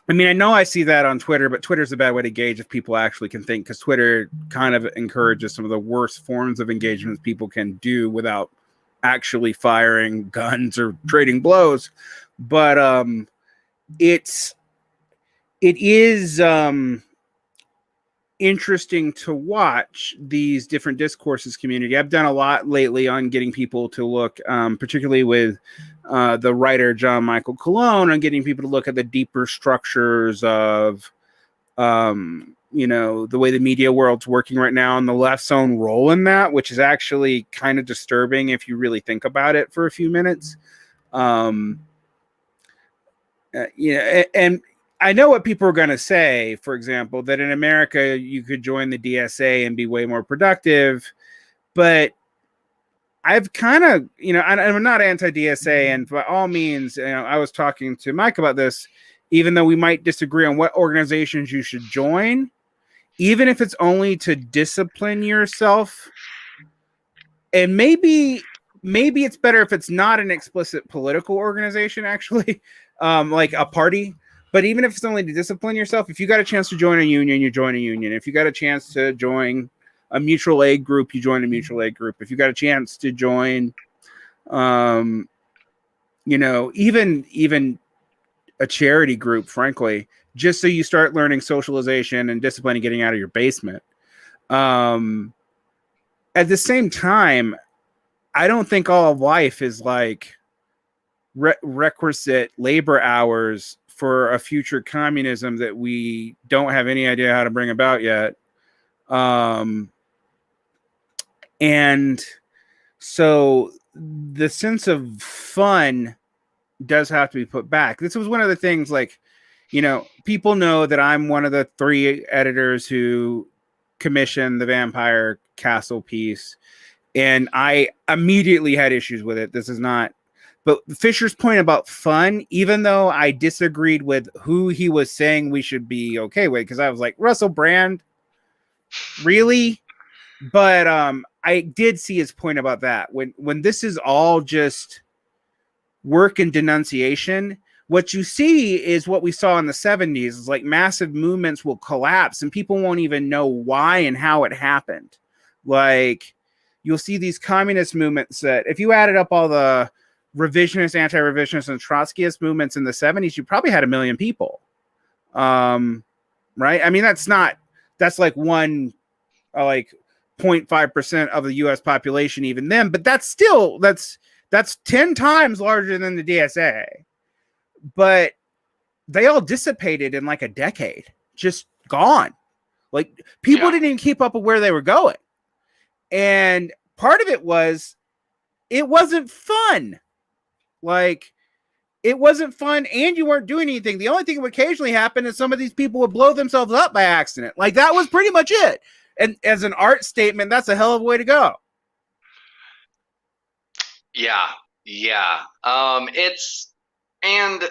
I mean, I know I see that on Twitter, but Twitter's a bad way to gauge if people actually can think, because Twitter kind of encourages some of the worst forms of engagement people can do without actually firing guns or trading blows. But it is interesting to watch these different discourses community. I've done a lot lately on getting people to look, particularly with the writer John Michael Colon, on getting people to look at the deeper structures of, the way the media world's working right now and the left's own role in that, which is actually kind of disturbing if you really think about it for a few minutes. And I know what people are going to say, for example, that in America you could join the DSA and be way more productive. But I've kind of, I'm not anti-DSA, and by all means, I was talking to Mike about this, even though we might disagree on what organizations you should join, even if it's only to discipline yourself. And maybe it's better if it's not an explicit political organization, actually, like a party. But even if it's only to discipline yourself, if you got a chance to join a union, you join a union. If you got a chance to join a mutual aid group, you join a mutual aid group. If you got a chance to join, even a charity group, frankly, just so you start learning socialization and discipline and getting out of your basement. At the same time, I don't think all of life is like requisite labor hours for a future communism that we don't have any idea how to bring about yet. And so the sense of fun does have to be put back. This was one of the things, like, people know that I'm one of the 3 editors who commissioned the Vampire Castle piece, and I immediately had issues with it. This is not, but Fisher's point about fun, even though I disagreed with who he was saying we should be okay with, because I was like, Russell Brand, really? But I did see his point about that. When this is all just work and denunciation, what you see is what we saw in the 70s, is like massive movements will collapse and people won't even know why and how it happened. Like, you'll see these communist movements that, if you added up all the revisionist, anti-revisionist, and Trotskyist movements in the 70s, you probably had 1 million people. Right? I mean, that's like 0.5% of the US population even then, but that's 10 times larger than the DSA. But they all dissipated in like a decade, just gone. Like, people didn't even keep up with where they were going. And part of it was, it wasn't fun. Like, it wasn't fun, and you weren't doing anything. The only thing that would occasionally happen is some of these people would blow themselves up by accident. Like, that was pretty much it. And as an art statement, that's a hell of a way to go. Yeah. And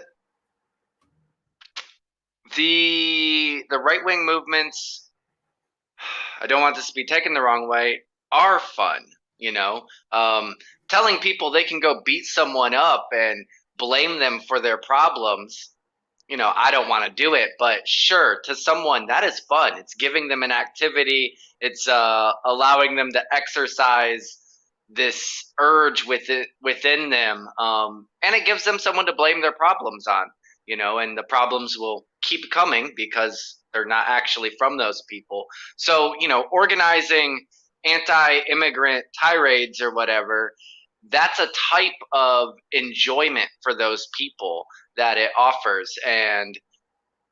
the right-wing movements, I don't want this to be taken the wrong way, are fun, telling people they can go beat someone up and blame them for their problems. I don't want to do it, but sure, to someone that is fun. It's giving them an activity. It's allowing them to exercise this urge within them, and it gives them someone to blame their problems on. And the problems will keep coming because they're not actually from those people. So, organizing anti-immigrant tirades or whatever, that's a type of enjoyment for those people that it offers. And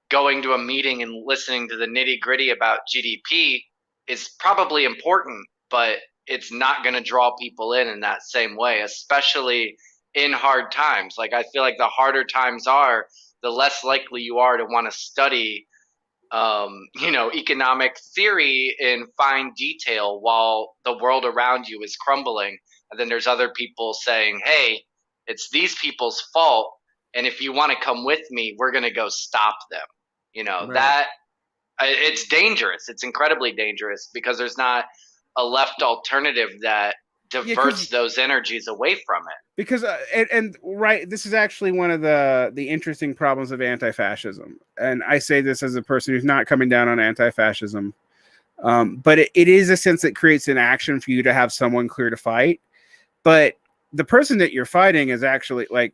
going to a meeting and listening to the nitty-gritty about GDP is probably important, but it's not going to draw people in that same way, especially in hard times. Like, I feel like the harder times are, the less likely you are to want to study economic theory in fine detail while the world around you is crumbling. And then there's other people saying, hey, it's these people's fault, and if you want to come with me, we're going to go stop them. Right. That it's dangerous. It's incredibly dangerous because there's not a left alternative that diverts those energies away from it. Because right, this is actually one of the interesting problems of anti-fascism, and I say this as a person who's not coming down on anti-fascism, but it is a sense that creates an action for you to have someone clear to fight. But the person that you're fighting is actually, like,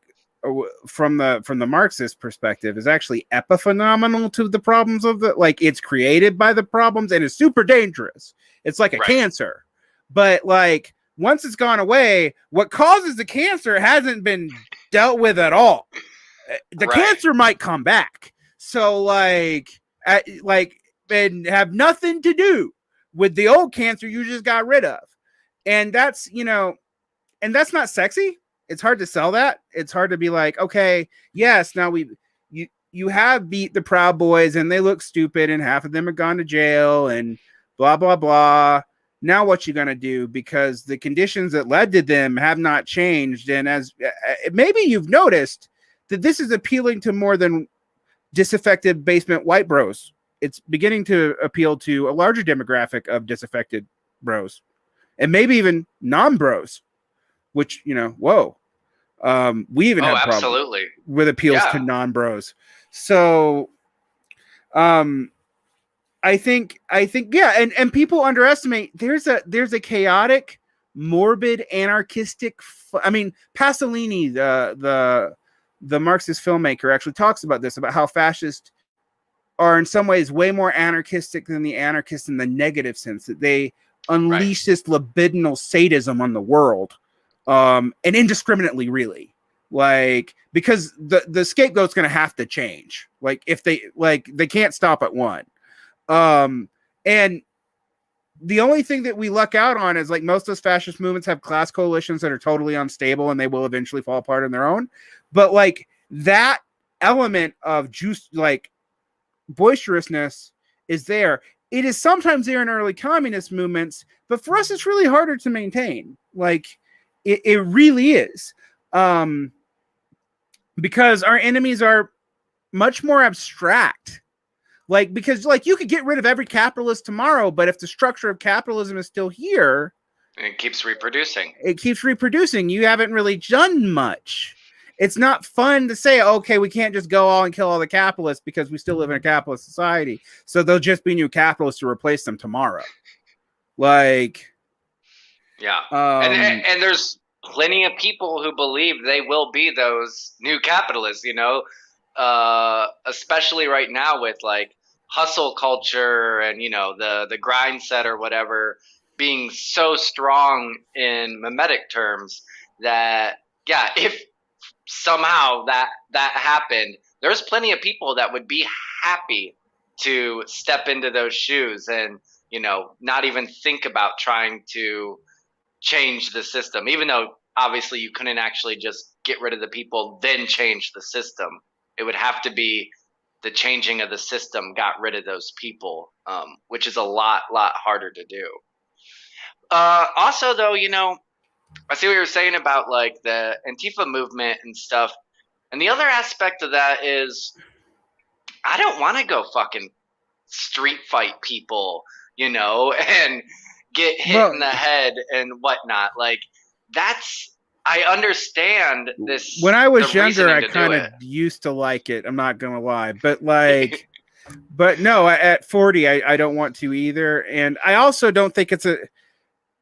from the Marxist perspective, is actually epiphenomenal to the problems of it's created by the problems and is super dangerous. It's like a cancer, but like, once it's gone away, what causes the cancer hasn't been dealt with at all. The cancer might come back. So and have nothing to do with the old cancer you just got rid of. And that's, and that's not sexy. It's hard to sell that. It's hard to be like, okay, yes, now you have beat the Proud Boys and they look stupid and half of them have gone to jail and blah, blah, blah. Now what you going to do? Because the conditions that led to them have not changed. And as maybe you've noticed that this is appealing to more than disaffected basement white bros. It's beginning to appeal to a larger demographic of disaffected bros and maybe even non-bros, which, whoa. We even have problems with appeals to non-bros. So, um, yeah, and people underestimate there's a chaotic, morbid, anarchistic. I mean, Pasolini, the Marxist filmmaker, actually talks about this, about how fascists are in some ways way more anarchistic than the anarchists in the negative sense, that they Right. unleash this libidinal sadism on the world, and indiscriminately, really. Like, because the scapegoat's going to have to change. Like, if they can't stop at one. And the only thing that we luck out on is, like, most of those fascist movements have class coalitions that are totally unstable and they will eventually fall apart on their own. But like that element of juice, like boisterousness, is there. It is sometimes there in early communist movements, but for us, it's really harder to maintain. Like, it really is. Because our enemies are much more abstract. Like, because like you could get rid of every capitalist tomorrow, but if the structure of capitalism is still here, And it keeps reproducing. it keeps reproducing. You haven't really done much. It's not fun to say, okay, we can't just go all and kill all the capitalists because we still live in a capitalist society. So there'll just be new capitalists to replace them tomorrow. Like, Yeah. um, And there's plenty of people who believe they will be those new capitalists, you know, especially right now with like hustle culture and, you know, the grind set or whatever being so strong in mimetic terms that, yeah, if somehow that happened, there's plenty of people that would be happy to step into those shoes and, you know, not even think about trying to change the system, even though obviously you couldn't actually just get rid of the people, then change the system. It would have to be the changing of the system got rid of those people, which is a lot harder to do. Also, though, you know, I see what you're saying about like the Antifa movement and stuff. And the other aspect of that is I don't want to go fucking street fight people, you know, and get hit well, in the head and whatnot. Like that's I understand when this I the was younger, reasoning I to do kind of it. used to like it. I'm not gonna lie, but like, but no, at 40, I don't want to either. And I also don't think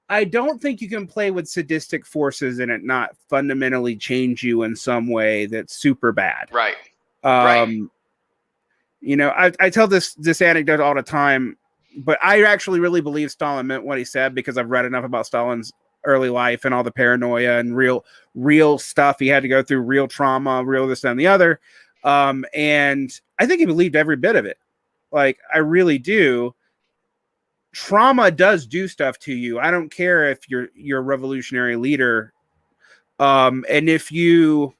I don't think you can play with sadistic forces and it not fundamentally change you in some way that's super bad. Right. Right. Um, you know, I tell this anecdote all the time, but I actually really believe Stalin meant what he said because I've read enough about Stalin's early life and all the paranoia and real stuff he had to go through, real trauma, real this and the other. And I think he believed every bit of it. Like, I really do. Trauma does do stuff to you. I don't care if you're a revolutionary leader. And if you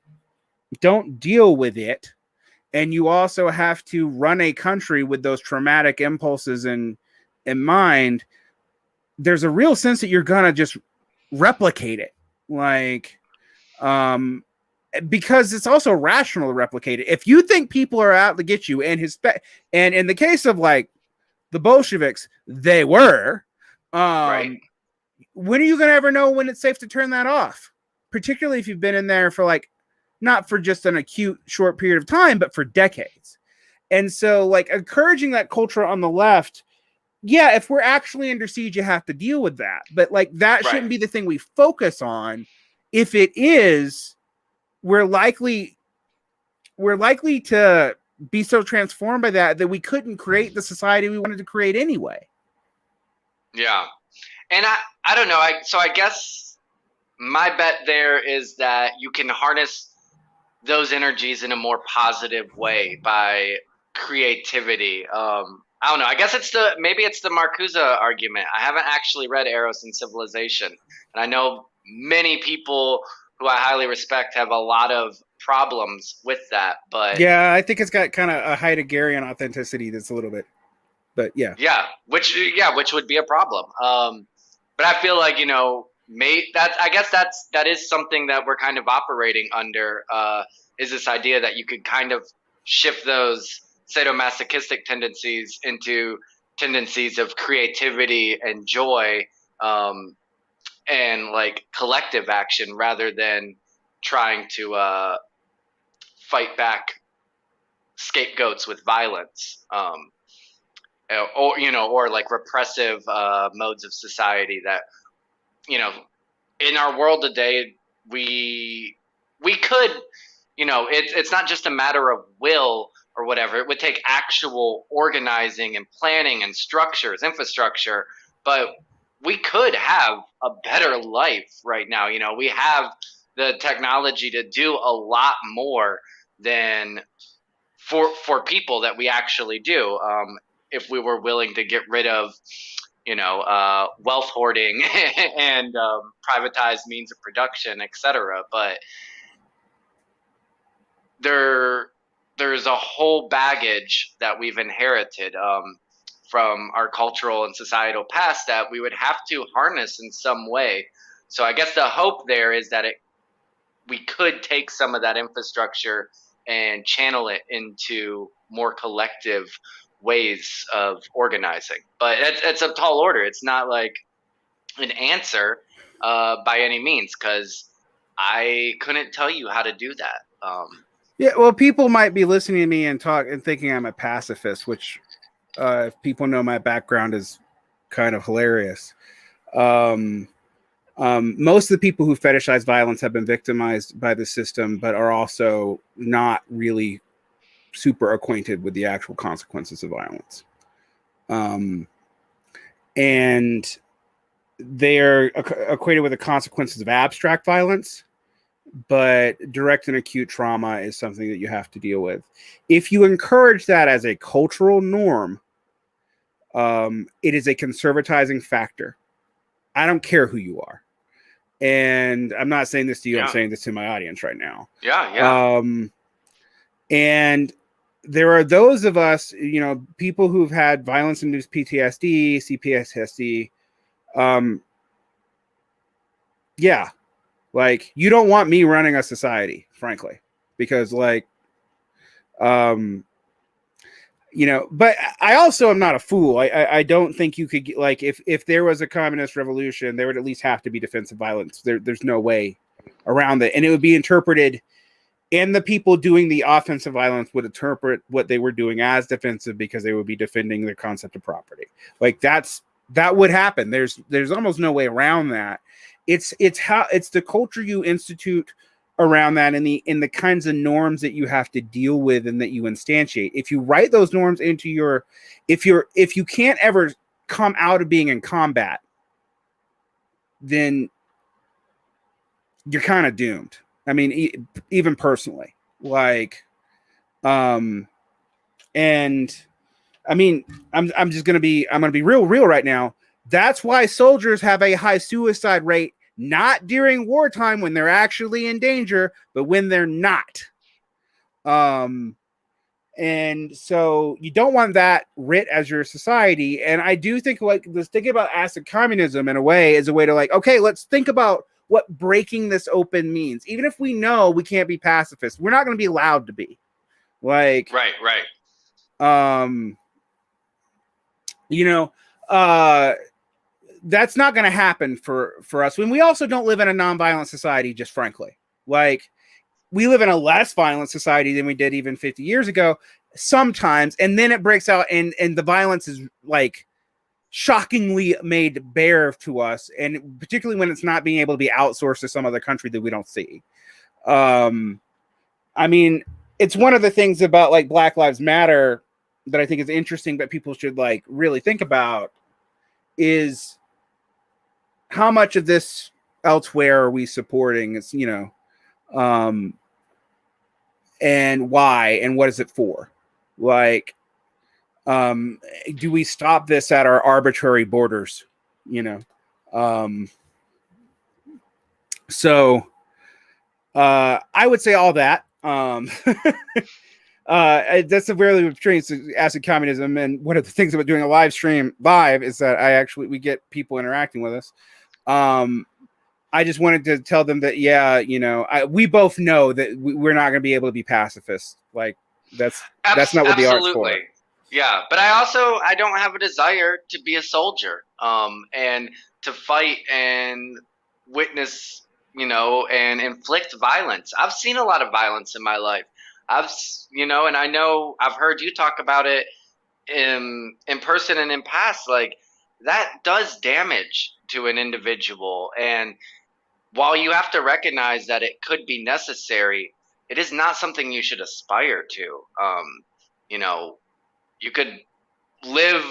don't deal with it, and you also have to run a country with those traumatic impulses in mind, there's a real sense that you're gonna just replicate it. Like, um, because it's also rational to replicate it. If you think people are out to get you, and in the case of like the Bolsheviks, they were. Right. Um, when are you gonna ever know when it's safe to turn that off? Particularly if you've been in there for like, not for just an acute short period of time, but for decades. And so, like, encouraging that culture on the left, yeah, if we're actually under siege, you have to deal with that. But like, that Right. shouldn't be the thing we focus on. If it is, we're likely to be so transformed by that we couldn't create the society we wanted to create anyway. Yeah. And I don't know. I guess my bet there is that you can harness those energies in a more positive way by creativity. I don't know. I guess maybe it's the Marcuse argument. I haven't actually read Eros and Civilization, and I know many people who I highly respect have a lot of problems with that. But Yeah, I think it's got kind of a Heideggerian authenticity that's a little bit, but yeah. which would be a problem. But I feel like, you know, I guess that is something that we're kind of operating under. Is this idea that you could kind of shift those sadomasochistic tendencies into tendencies of creativity and joy, and like collective action rather than trying to fight back scapegoats with violence, or like repressive modes of society that, you know, in our world today, we could, it's not just a matter of will or whatever. It would take actual organizing and planning and structures, infrastructure, but we could have a better life right now. We have the technology to do a lot more than for people that we actually do. If we were willing to get rid of, wealth hoarding and privatized means of production, etc. But there there's a whole baggage that we've inherited from our cultural and societal past that we would have to harness in some way. So I guess the hope there is that we could take some of that infrastructure and channel it into more collective ways of organizing. But it's a tall order. It's not like an answer by any means, because I couldn't tell you how to do that. Yeah, well, people might be listening to me and talk and thinking I'm a pacifist, which, if people know my background, is kind of hilarious. Um, most of the people who fetishize violence have been victimized by the system, but are also not really super acquainted with the actual consequences of violence. Um, and they're acquainted with the consequences of abstract violence, but direct and acute trauma is something that you have to deal with. If you encourage that as a cultural norm, it is a conservatizing factor. I don't care who you are. And I'm not saying this to you, I'm saying this to my audience right now. Yeah. And there are those of us, people who've had violence-induced PTSD, CPTSD. Yeah, like, you don't want me running a society, frankly, because but I also am not a fool. I don't think you could, like, if there was a communist revolution, there would at least have to be defensive violence. There's no way around it. And it would be interpreted, and the people doing the offensive violence would interpret what they were doing as defensive, because they would be defending the concept of property. Like, that would happen. There's almost no way around that. It's the culture you institute around that, and the kinds of norms that you have to deal with and that you instantiate. If you write those norms into if you can't ever come out of being in combat, then you're kind of doomed. I mean, even personally, like, and I mean, I'm going to be real right now. That's why soldiers have a high suicide rate, not during wartime when they're actually in danger, but when they're not. And so you don't want that writ as your society. And I do think, like, this thinking about acid communism in a way is a way to, like, okay, let's think about what breaking this open means. Even if we know we can't be pacifists, we're not going to be allowed to be. Like, right. That's not going to happen for us. When we also don't live in a nonviolent society, just frankly, like, we live in a less violent society than we did even 50 years ago sometimes. And then it breaks out, and the violence is, like, shockingly made bare to us. And particularly when it's not being able to be outsourced to some other country that we don't see. I mean, it's one of the things about, like, Black Lives Matter that I think is interesting, that people should, like, really think about, is how much of this elsewhere are we supporting? It's, and why, and what is it for? Like, do we stop this at our arbitrary borders? So I would say all that. That's a really experience acid communism, and one of the things about doing a live stream live is that we get people interacting with us. I just wanted to tell them that, we both know that we're not going to be able to be pacifists. Like, that's not what the art's for. Yeah, but I don't have a desire to be a soldier, and to fight and witness, and inflict violence. I've seen a lot of violence in my life. And I know I've heard you talk about it in person and in past, like that does damage to an individual. And while you have to recognize that it could be necessary, it is not something you should aspire to. You know, you could live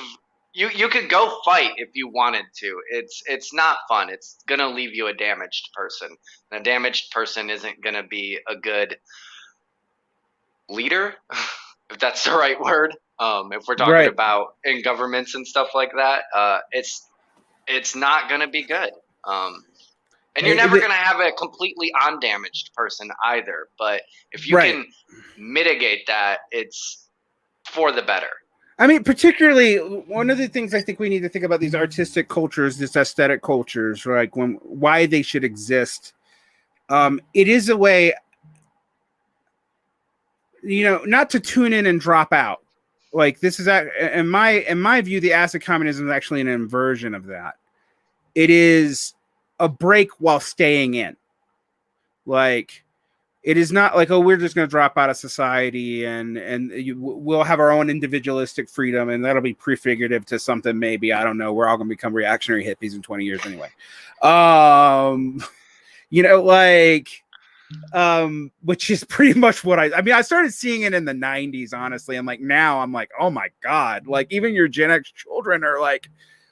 you could go fight if you wanted to. It's not fun. It's gonna leave you a damaged person. And a damaged person isn't gonna be a good leader, if that's the right word. If we're talking Right. about in governments and stuff like that, it's not gonna be good. And you're never gonna have a completely undamaged person either. But if you Right. can mitigate that, it's for the better. I mean, particularly one of the things I think we need to think about these artistic cultures, these aesthetic cultures, like why they should exist. It is a way, not to tune in and drop out. Like this is in my view, the acid communism is actually an inversion of that. It is a break while staying in. Like it is not like, oh, we're just going to drop out of society and we'll have our own individualistic freedom, and that'll be prefigurative to something. Maybe, I don't know. We're all going to become reactionary hippies in 20 years anyway. Which is pretty much what I mean, I started seeing it in the 90s, honestly. And like now I'm like, oh my God, like even your Gen X children are like,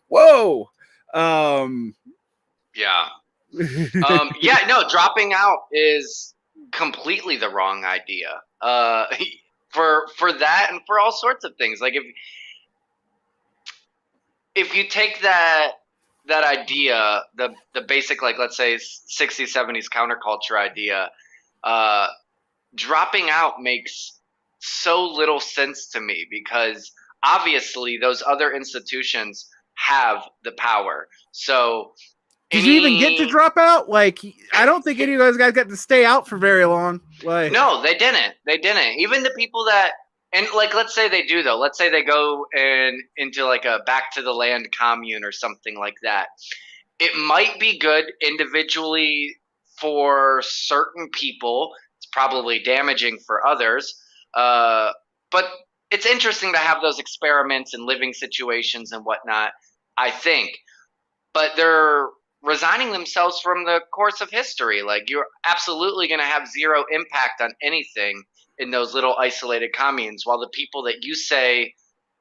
whoa. Yeah. Yeah, no, dropping out is completely the wrong idea. For that and for all sorts of things. Like if you take that idea, the basic, like let's say 60s, 70s counterculture idea, dropping out makes so little sense to me, because obviously those other institutions have the power. So did you even get to drop out? Like, I don't think any of those guys got to stay out for very long. Like, no, they didn't. They didn't. Even the people that, and like, let's say they do though. Let's say they go into like a back to the land commune or something like that. It might be good individually for certain people. It's probably damaging for others. But it's interesting to have those experiments and living situations and whatnot, I think. But they're resigning themselves from the course of history. Like, you're absolutely going to have zero impact on anything in those little isolated communes, while the people that you say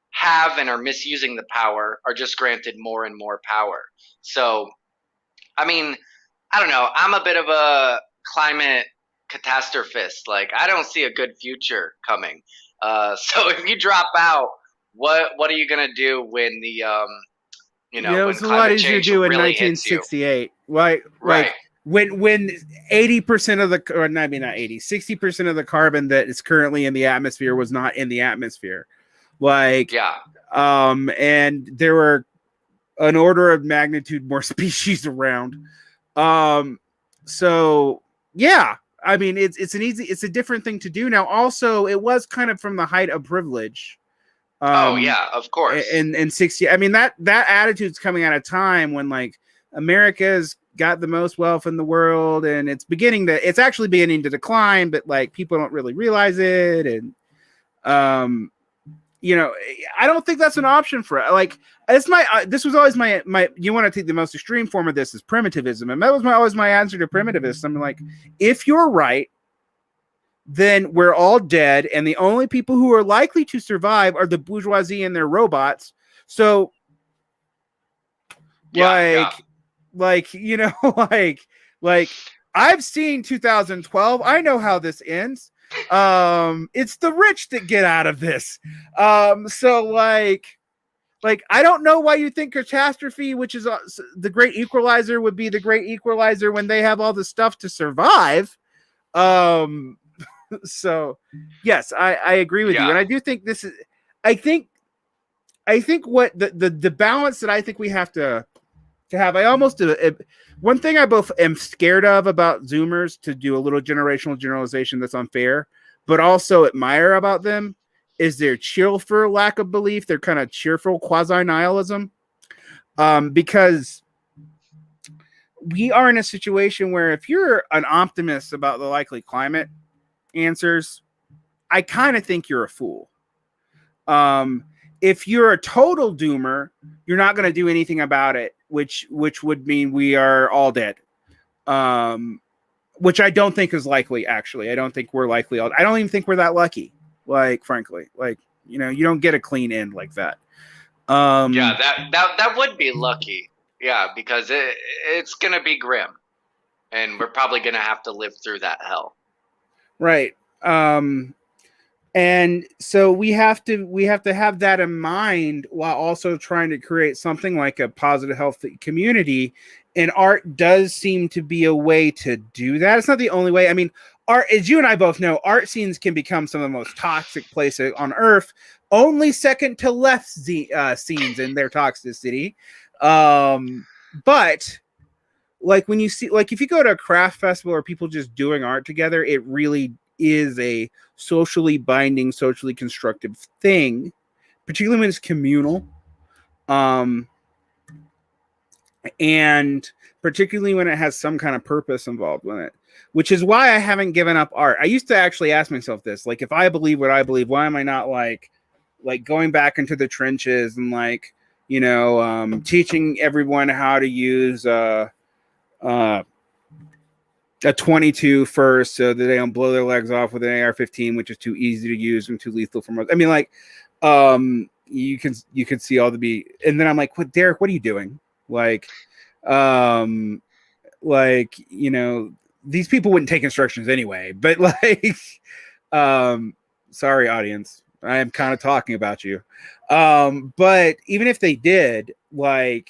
have and are misusing the power are just granted more and more power. So, I mean, I don't know. I'm a bit of a climate catastrophist. Like, I don't see a good future coming. So if you drop out, what are you gonna do when the it when was a lot easier to do in really 1968. Right. Like when 80% of the, or maybe not 80, 60% of the carbon that is currently in the atmosphere was not in the atmosphere. Like, and there were an order of magnitude more species around. So yeah, I mean, it's a different thing to do now. Also, it was kind of from the height of privilege. Of course. In 60, I mean, that attitude's coming at a time when like America's got the most wealth in the world, and it's actually beginning to decline, but like people don't really realize it. And I don't think that's an option for it. Like, this was always my you want to take the most extreme form of this is primitivism, and that was always my answer to primitivists. I'm like, if you're right, then we're all dead, and the only people who are likely to survive are the bourgeoisie and their robots. So, like I've seen 2012. I know how this ends. It's the rich that get out of this. So like I don't know why you think catastrophe, which is the great equalizer, would be the great equalizer when they have all the stuff to survive. So yes, I agree with you, and I do think this is. I think what the balance that I think we have to have. I almost one thing I both am scared of about Zoomers, to do a little generational generalization that's unfair, but also admire about them, is their cheerful lack of belief. Their kind of cheerful quasi nihilism, because we are in a situation where if you're an optimist about the likely climate answers, I kind of think you're a fool. Um, if you're a total doomer, you're not going to do anything about it, which would mean we are all dead. Um, which I don't think is likely. Actually, I don't think we're likely. I don't even think we're that lucky. Like, frankly, like, you know, you don't get a clean end like that. Yeah, that would be lucky. Yeah, because it's gonna be grim, and we're probably gonna have to live through that hell. Right. And so we have to have that in mind while also trying to create something like a positive, healthy community. And art does seem to be a way to do that. It's not the only way. I mean, art, as you and I both know, art scenes can become some of the most toxic places on earth, only second to left scenes in their toxicity. But like when you see, like, if you go to a craft festival or people just doing art together, it really is a socially binding, socially constructive thing, particularly when it's communal. Um, and particularly when it has some kind of purpose involved in it, which is why I haven't given up art. I used to actually ask myself this, like, if I believe what I believe, why am I not like going back into the trenches and, like, you know, teaching everyone how to use uh, a 22 first so that they don't blow their legs off with an AR-15, which is too easy to use and too lethal for most. I mean, like, you can see all the beat, and then I'm like, what, Derick, what are you doing? Like, um, like, you know, these people wouldn't take instructions anyway, but like, um, sorry, audience, I am kind of talking about you. But even if they did, like,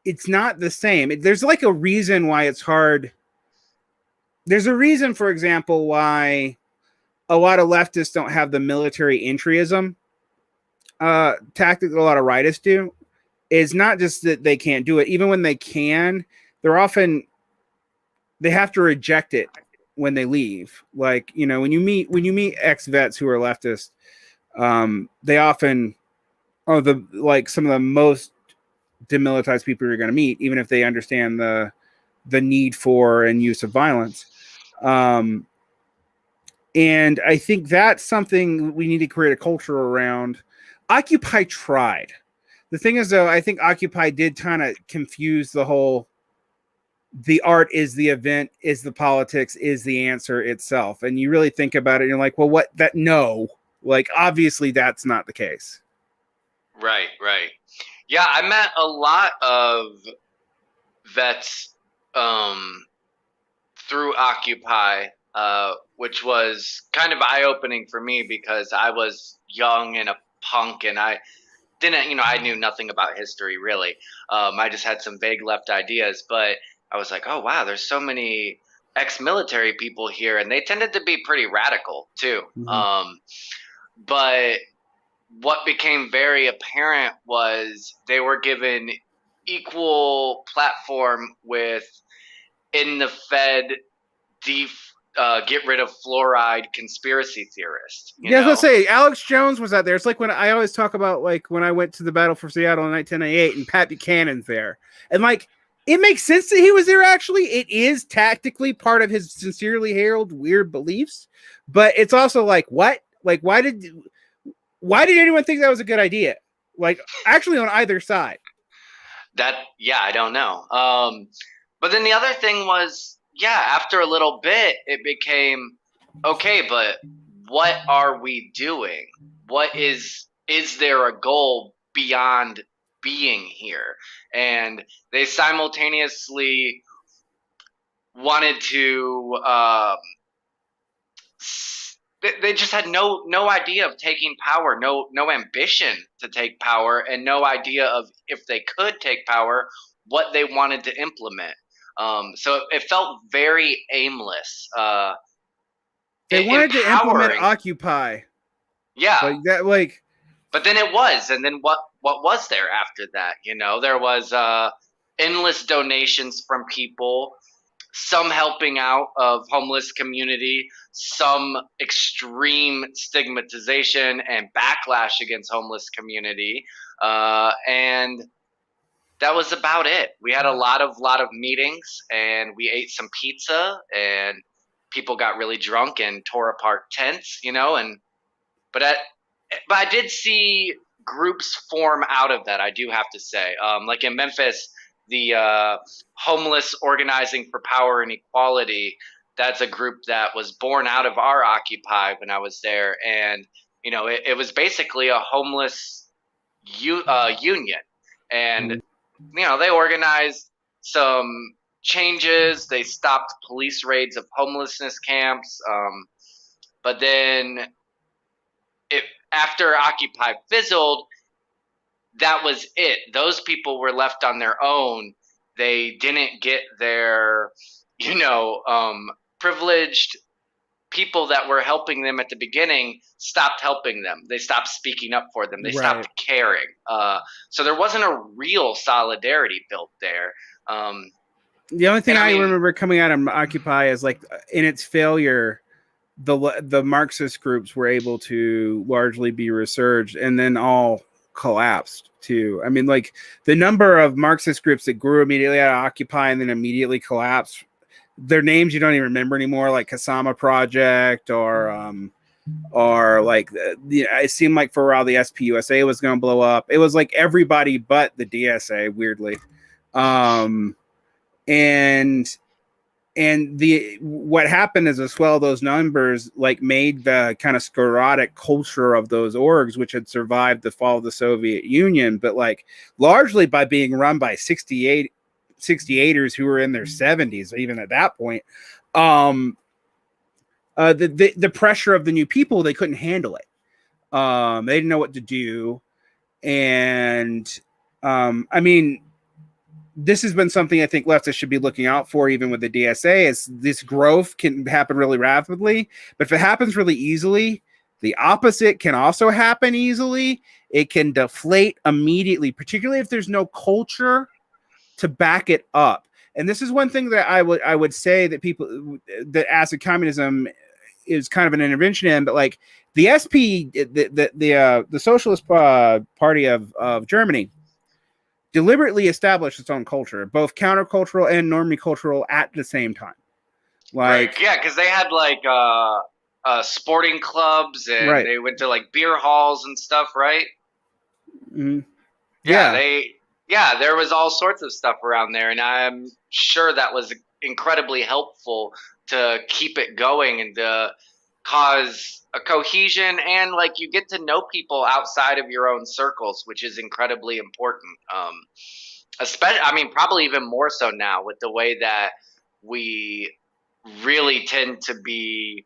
it's not the same. There's like a reason why it's hard. There's a reason, for example, why a lot of leftists don't have the military entryism tactic that a lot of rightists do. Is not just that they can't do it. Even when they can, they're often, they have to reject it when they leave. Like, you know, when you meet ex-vets who are leftist, they often are the, like, some of the most demilitarized people you're going to meet, even if they understand the need for and use of violence. Um, And I think that's something we need to create a culture around. Occupy tried. The thing is, though, I think Occupy did kind of confuse the whole, the art is the event, is the politics, is the answer itself. And you really think about it, and you're like, well, what, that, no. Like, obviously that's not the case. Right, right. Yeah, I met a lot of vets um, through Occupy, which was kind of eye opening for me because I was young and a punk, and I didn't, I knew nothing about history really. I just had some vague left ideas, but I was like, oh wow, there's so many ex-military people here, and they tended to be pretty radical too. Mm-hmm. But what became very apparent was they were given equal platform with in the Fed get rid of fluoride conspiracy theorists. Yeah, I was gonna say Alex Jones was out there. It's like when I always talk about, like, when I went to the Battle for Seattle in 1998 and Pat Buchanan's there, and like, it makes sense that he was there. Actually, it is tactically part of his sincerely held weird beliefs, but it's also like, what? Like, why did anyone think that was a good idea? Like, actually, on either side. Yeah, I don't know. But then the other thing was, yeah, after a little bit, it became okay, but what are we doing? What is there a goal beyond being here? And they simultaneously wanted to they just had no idea of taking power, no ambition to take power, and no idea of, if they could take power, what they wanted to implement. So it felt very aimless. They wanted to implement Empowering, Occupy, yeah. like that, like. But then it was, and then what was there after that? There was endless donations from people, some helping out of homeless community, some extreme stigmatization and backlash against homeless community, and that was about it. We had a lot of meetings, and we ate some pizza, and people got really drunk and tore apart tents, but I did see groups form out of that. I do have to say, like in Memphis, the homeless organizing for power and equality. That's a group that was born out of our Occupy when I was there, and it was basically a homeless union, and they organized some changes. They stopped police raids of homelessness camps, but then it after Occupy fizzled, that was it. Those people were left on their own. They didn't get their, privileged people that were helping them at the beginning stopped helping them. They stopped speaking up for them. They stopped caring. So there wasn't a real solidarity built there. The only thing I remember coming out of Occupy is like in its failure, the Marxist groups were able to largely be resurged and then all collapsed too. I mean, like the number of Marxist groups that grew immediately out of Occupy and then immediately collapsed, their names you don't even remember anymore, like Kasama Project or like it seemed like for a while the SPUSA was going to blow up. It was like everybody but the DSA, weirdly. And what happened is a swell of those numbers like made the kind of sclerotic culture of those orgs, which had survived the fall of the Soviet Union, but like largely by being run by 68ers who were in their 70s, even at that point. The pressure of the new people, they couldn't handle it. They didn't know what to do. And I mean, this has been something I think leftists should be looking out for, even with the DSA, is this growth can happen really rapidly. But if it happens really easily, the opposite can also happen easily. It can deflate immediately, particularly if there's no culture to back it up. And this is one thing that I would say that acid communism is kind of an intervention in, but like the SP, the Socialist Party of Germany, deliberately established its own culture, both countercultural and normie-cultural at the same time. Like, right. Yeah, because they had like sporting clubs and they went to like beer halls and stuff, right? Mm-hmm. There was all sorts of stuff around there, and I'm sure that was incredibly helpful to keep it going and to cause a cohesion, and like you get to know people outside of your own circles, which is incredibly important. Probably even more so now with the way that we really tend to be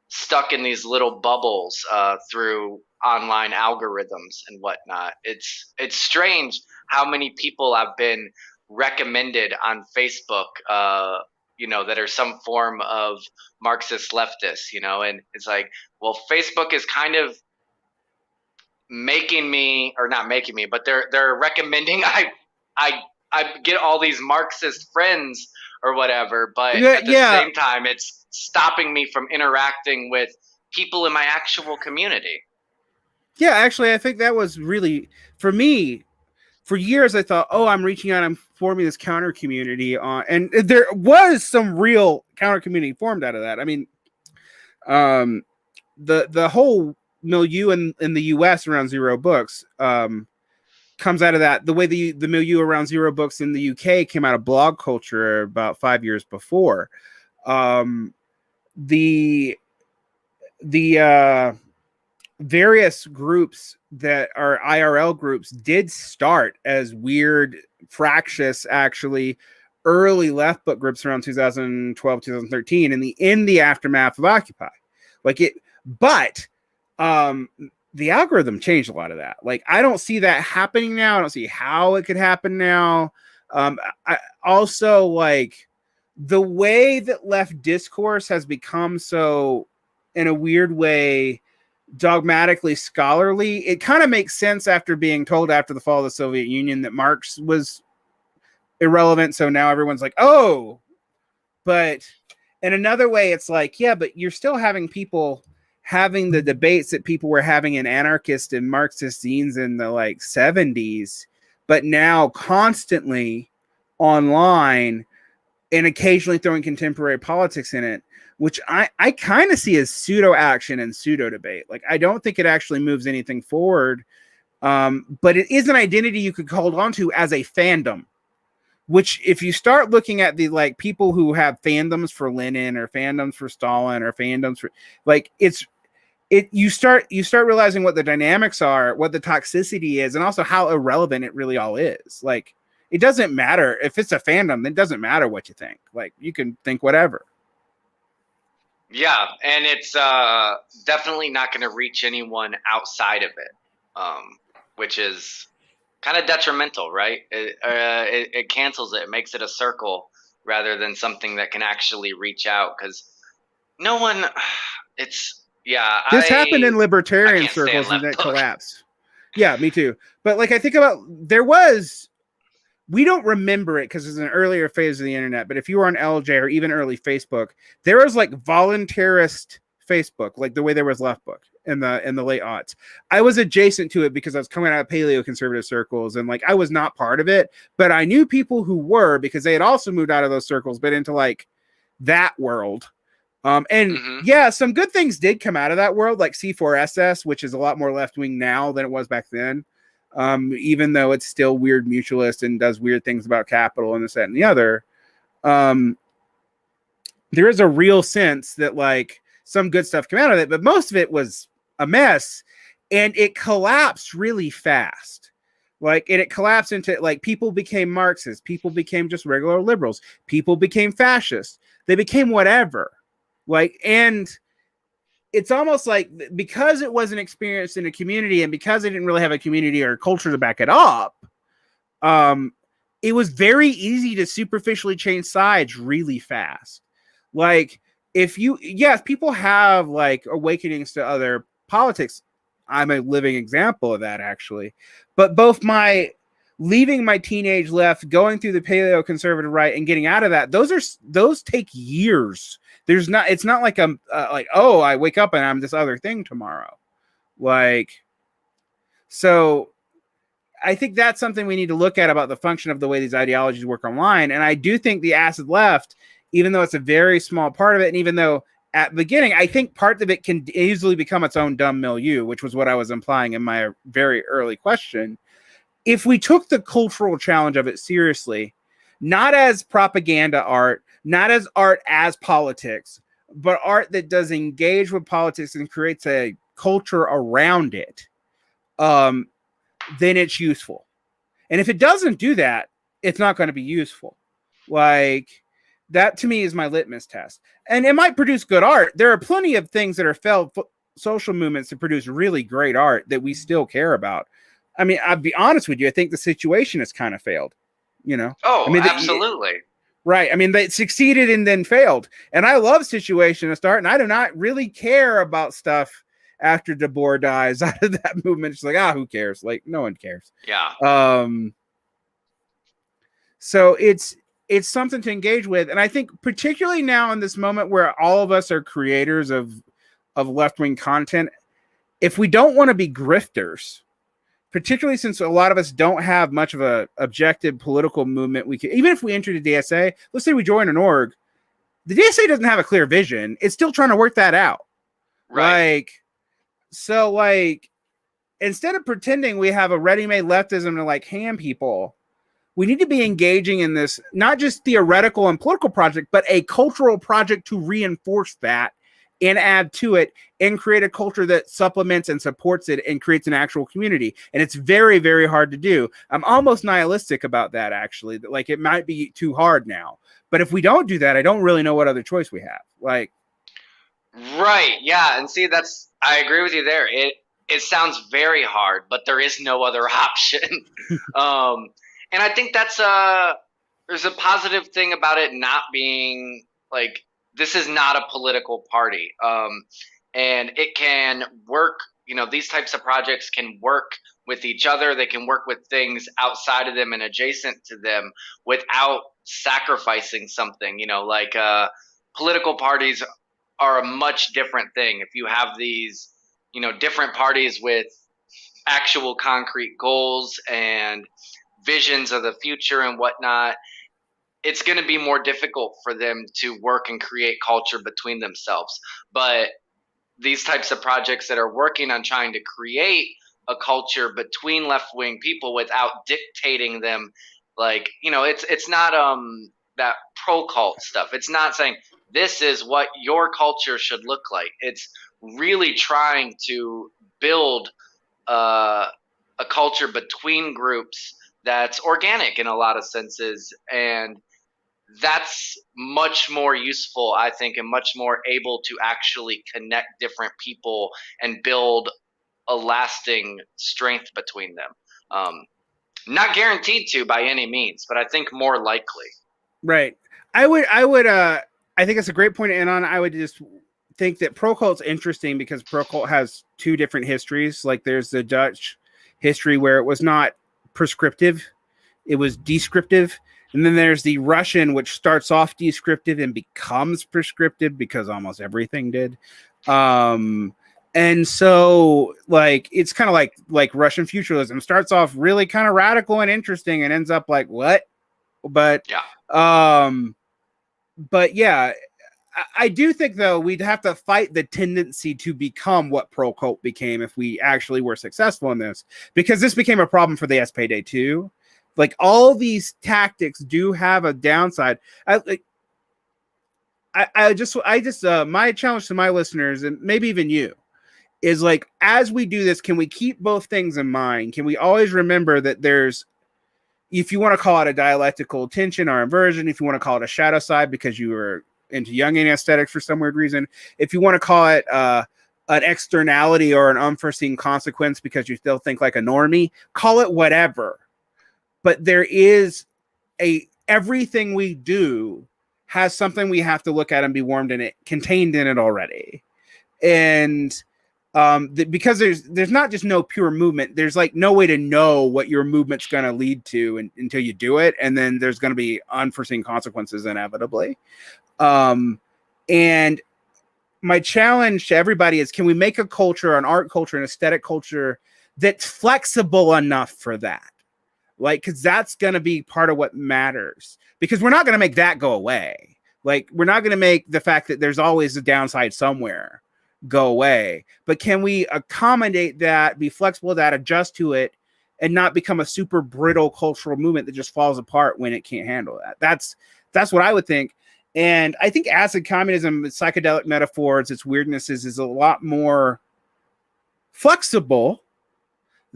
stuck in these little bubbles through online algorithms and whatnot. It's strange how many people have been recommended on Facebook, that are some form of Marxist leftists, and it's like, well, Facebook is kind of making me, or not making me, but they're recommending I get all these Marxist friends or whatever, but at the same time, it's stopping me from interacting with people in my actual community. Yeah, actually, I think that was really, for me, for years I thought, oh, I'm reaching out, I'm forming this counter community and there was some real counter community formed out of that. I mean, the whole milieu in the US around Zero Books comes out of that. The way the milieu around Zero Books in the UK came out of blog culture about 5 years before. The various groups that are IRL groups did start as weird, fractious, actually early left book groups around 2012, 2013 in the aftermath of Occupy. But the algorithm changed a lot of that. Like, I don't see that happening now. I don't see how it could happen now. I also, like, the way that left discourse has become so, in a weird way, dogmatically scholarly. It kind of makes sense after being told after the fall of the Soviet Union that Marx was irrelevant. So now everyone's like, oh, but in another way, it's like, yeah, but you're still having people having the debates that people were having in anarchist and Marxist zines in the like 70s, but now constantly online and occasionally throwing contemporary politics in it, which I kind of see as pseudo action and pseudo debate. Like, I don't think it actually moves anything forward. But it is an identity you could hold on to as a fandom, which if you start looking at the like people who have fandoms for Lenin or fandoms for Stalin or fandoms for like you start realizing what the dynamics are, what the toxicity is, and also how irrelevant it really all is. Like, it doesn't matter if it's a fandom, it doesn't matter what you think. Like, you can think whatever. Yeah, and it's definitely not going to reach anyone outside of it, which is kind of detrimental, right? It cancels it. It makes it a circle rather than something that can actually reach out. Because no one, it's yeah, This happened in I libertarian can't stand circles and left that book. collapsed. Yeah, me too. But like, I think about we don't remember it because it's an earlier phase of the internet. But if you were on LJ or even early Facebook, there was like voluntarist Facebook, like the way there was Left Book in the late aughts. I was adjacent to it because I was coming out of paleoconservative circles, and like I was not part of it, but I knew people who were because they had also moved out of those circles, but into like that world. And Hmm. yeah, some good things did come out of that world, like C4SS, which is a lot more left wing now than it was back then. Even though it's still weird mutualist and does weird things about capital and this, that, and the other. Um, there is a real sense that like some good stuff came out of it, but most of it was a mess, and it collapsed really fast. Like, and it collapsed into like people became Marxists, people became just regular liberals, people became fascists, they became whatever. Like, and it's almost like because it wasn't experienced in a community and because it didn't really have a community or a culture to back it up, um, it was very easy to superficially change sides really fast. Like, if you, yes, people have like awakenings to other politics. I'm a living example of that, actually. But both my leaving my teenage left, going through the paleo conservative right, and getting out of that, those take years. There's not, it's not like I'm like, oh, I wake up and I'm this other thing tomorrow. Like, so I think that's something we need to look at about the function of the way these ideologies work online. And I do think the acid left, even though it's a very small part of it, and even though at the beginning, I think part of it can easily become its own dumb milieu, which was what I was implying in my very early question. If we took the cultural challenge of it seriously, not as propaganda art, not as art as politics, but art that does engage with politics and creates a culture around it, um, then it's useful. And if it doesn't do that, it's not going to be useful. Like, that to me is my litmus test. And it might produce good art. There are plenty of things that are failed social movements that produce really great art that we still care about. I mean, I'll be honest with you. I think the situation has kind of failed. You know, I Oh, mean, absolutely. right. I mean, they succeeded and then failed. And I love Situationist art, and I do not really care about stuff after De Boer dies out of that movement. It's like, who cares? Like, no one cares. Yeah. Um, so it's something to engage with, and I think particularly now in this moment where all of us are creators of left wing content, if we don't want to be grifters, particularly since a lot of us don't have much of a objective political movement, we can, even if we enter the DSA, let's say we join an org, the DSA doesn't have a clear vision. It's still trying to work that out. Right. Like, so like, instead of pretending we have a ready-made leftism to like ham people, we need to be engaging in this, not just theoretical and political project, but a cultural project to reinforce that and add to it and create a culture that supplements and supports it and creates an actual community. And it's very, very hard to do. I'm almost nihilistic about that, actually. Like, it might be too hard now. But if we don't do that, I don't really know what other choice we have. Like, Right. Yeah. And see, I agree with you there. It sounds very hard, but there is no other option. um, and I think there's a positive thing about it not being like this is not a political party. And it can work. You know, these types of projects can work with each other. They can work with things outside of them and adjacent to them without sacrificing something. You know, like political parties are a much different thing. If you have these, different parties with actual concrete goals and visions of the future and whatnot, it's going to be more difficult for them to work and create culture between themselves. But these types of projects that are working on trying to create a culture between left-wing people without dictating them, like, it's not that pro cult stuff. It's not saying this is what your culture should look like. It's really trying to build a culture between groups that's organic in a lot of senses, and that's much more useful, I think, and much more able to actually connect different people and build a lasting strength between them. Not guaranteed to by any means, but I think more likely. Right. I think it's a great point to end on. I would just think that pro cult's interesting because pro cult has two different histories. Like there's the Dutch history where it was not prescriptive, it was descriptive. And then there's the Russian, which starts off descriptive and becomes prescriptive because almost everything did. And so like it's kind of like Russian futurism starts off really kind of radical and interesting and ends up like what? But yeah, I do think though we'd have to fight the tendency to become what pro cult became if we actually were successful in this, because this became a problem for the SPD too. Like all these tactics do have a downside. I just my challenge to my listeners and maybe even you is like, as we do this, can we keep both things in mind? Can we always remember that there's, if you want to call it a dialectical tension or inversion, if you want to call it a shadow side because you were into Jungian aesthetics for some weird reason, if you want to call it an externality or an unforeseen consequence because you still think like a normie, call it whatever. But there is everything we do has something we have to look at and be warmed in it, contained in it already. And because there's not just no pure movement, there's like no way to know what your movement's going to lead to until you do it. And then there's going to be unforeseen consequences inevitably. And my challenge to everybody is, can we make a culture, an art culture, an aesthetic culture that's flexible enough for that? Like, because that's going to be part of what matters, because we're not going to make that go away. Like, we're not going to make the fact that there's always a downside somewhere go away, but can we accommodate that, be flexible to that, adjust to it, and not become a super brittle cultural movement that just falls apart when it can't handle that? That's what I would think. And I think acid communism, its psychedelic metaphors, its weirdnesses, is a lot more flexible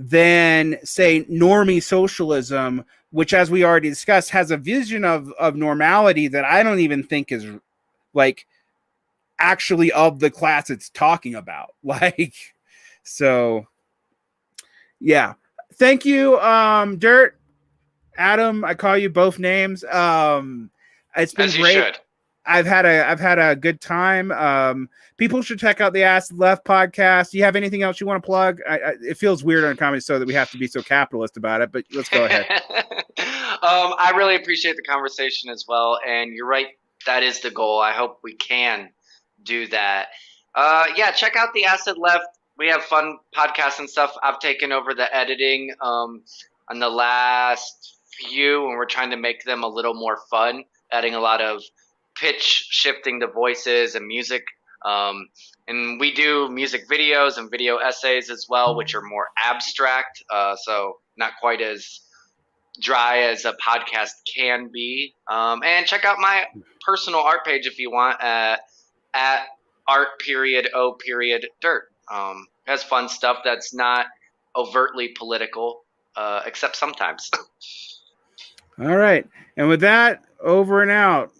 than, say, normie socialism, which, as we already discussed, has a vision of normality that I don't even think is like actually of the class it's talking about. Like, so yeah. Thank you, Dirt, Adam. I call you both names. It's been great. I've had a good time. People should check out the Acid Left podcast. Do you have anything else you want to plug? It feels weird on Comedy So that we have to be so capitalist about it, but let's go ahead. I really appreciate the conversation as well. And you're right. That is the goal. I hope we can do that. Yeah, check out the Acid Left. We have fun podcasts and stuff. I've taken over the editing on the last few, and we're trying to make them a little more fun, adding a lot of pitch shifting the voices and music. And we do music videos and video essays as well, which are more abstract, so not quite as dry as a podcast can be. And check out my personal art page if you want, at art.o.dirt. It has fun stuff that's not overtly political, except sometimes. All right. And with that, over and out.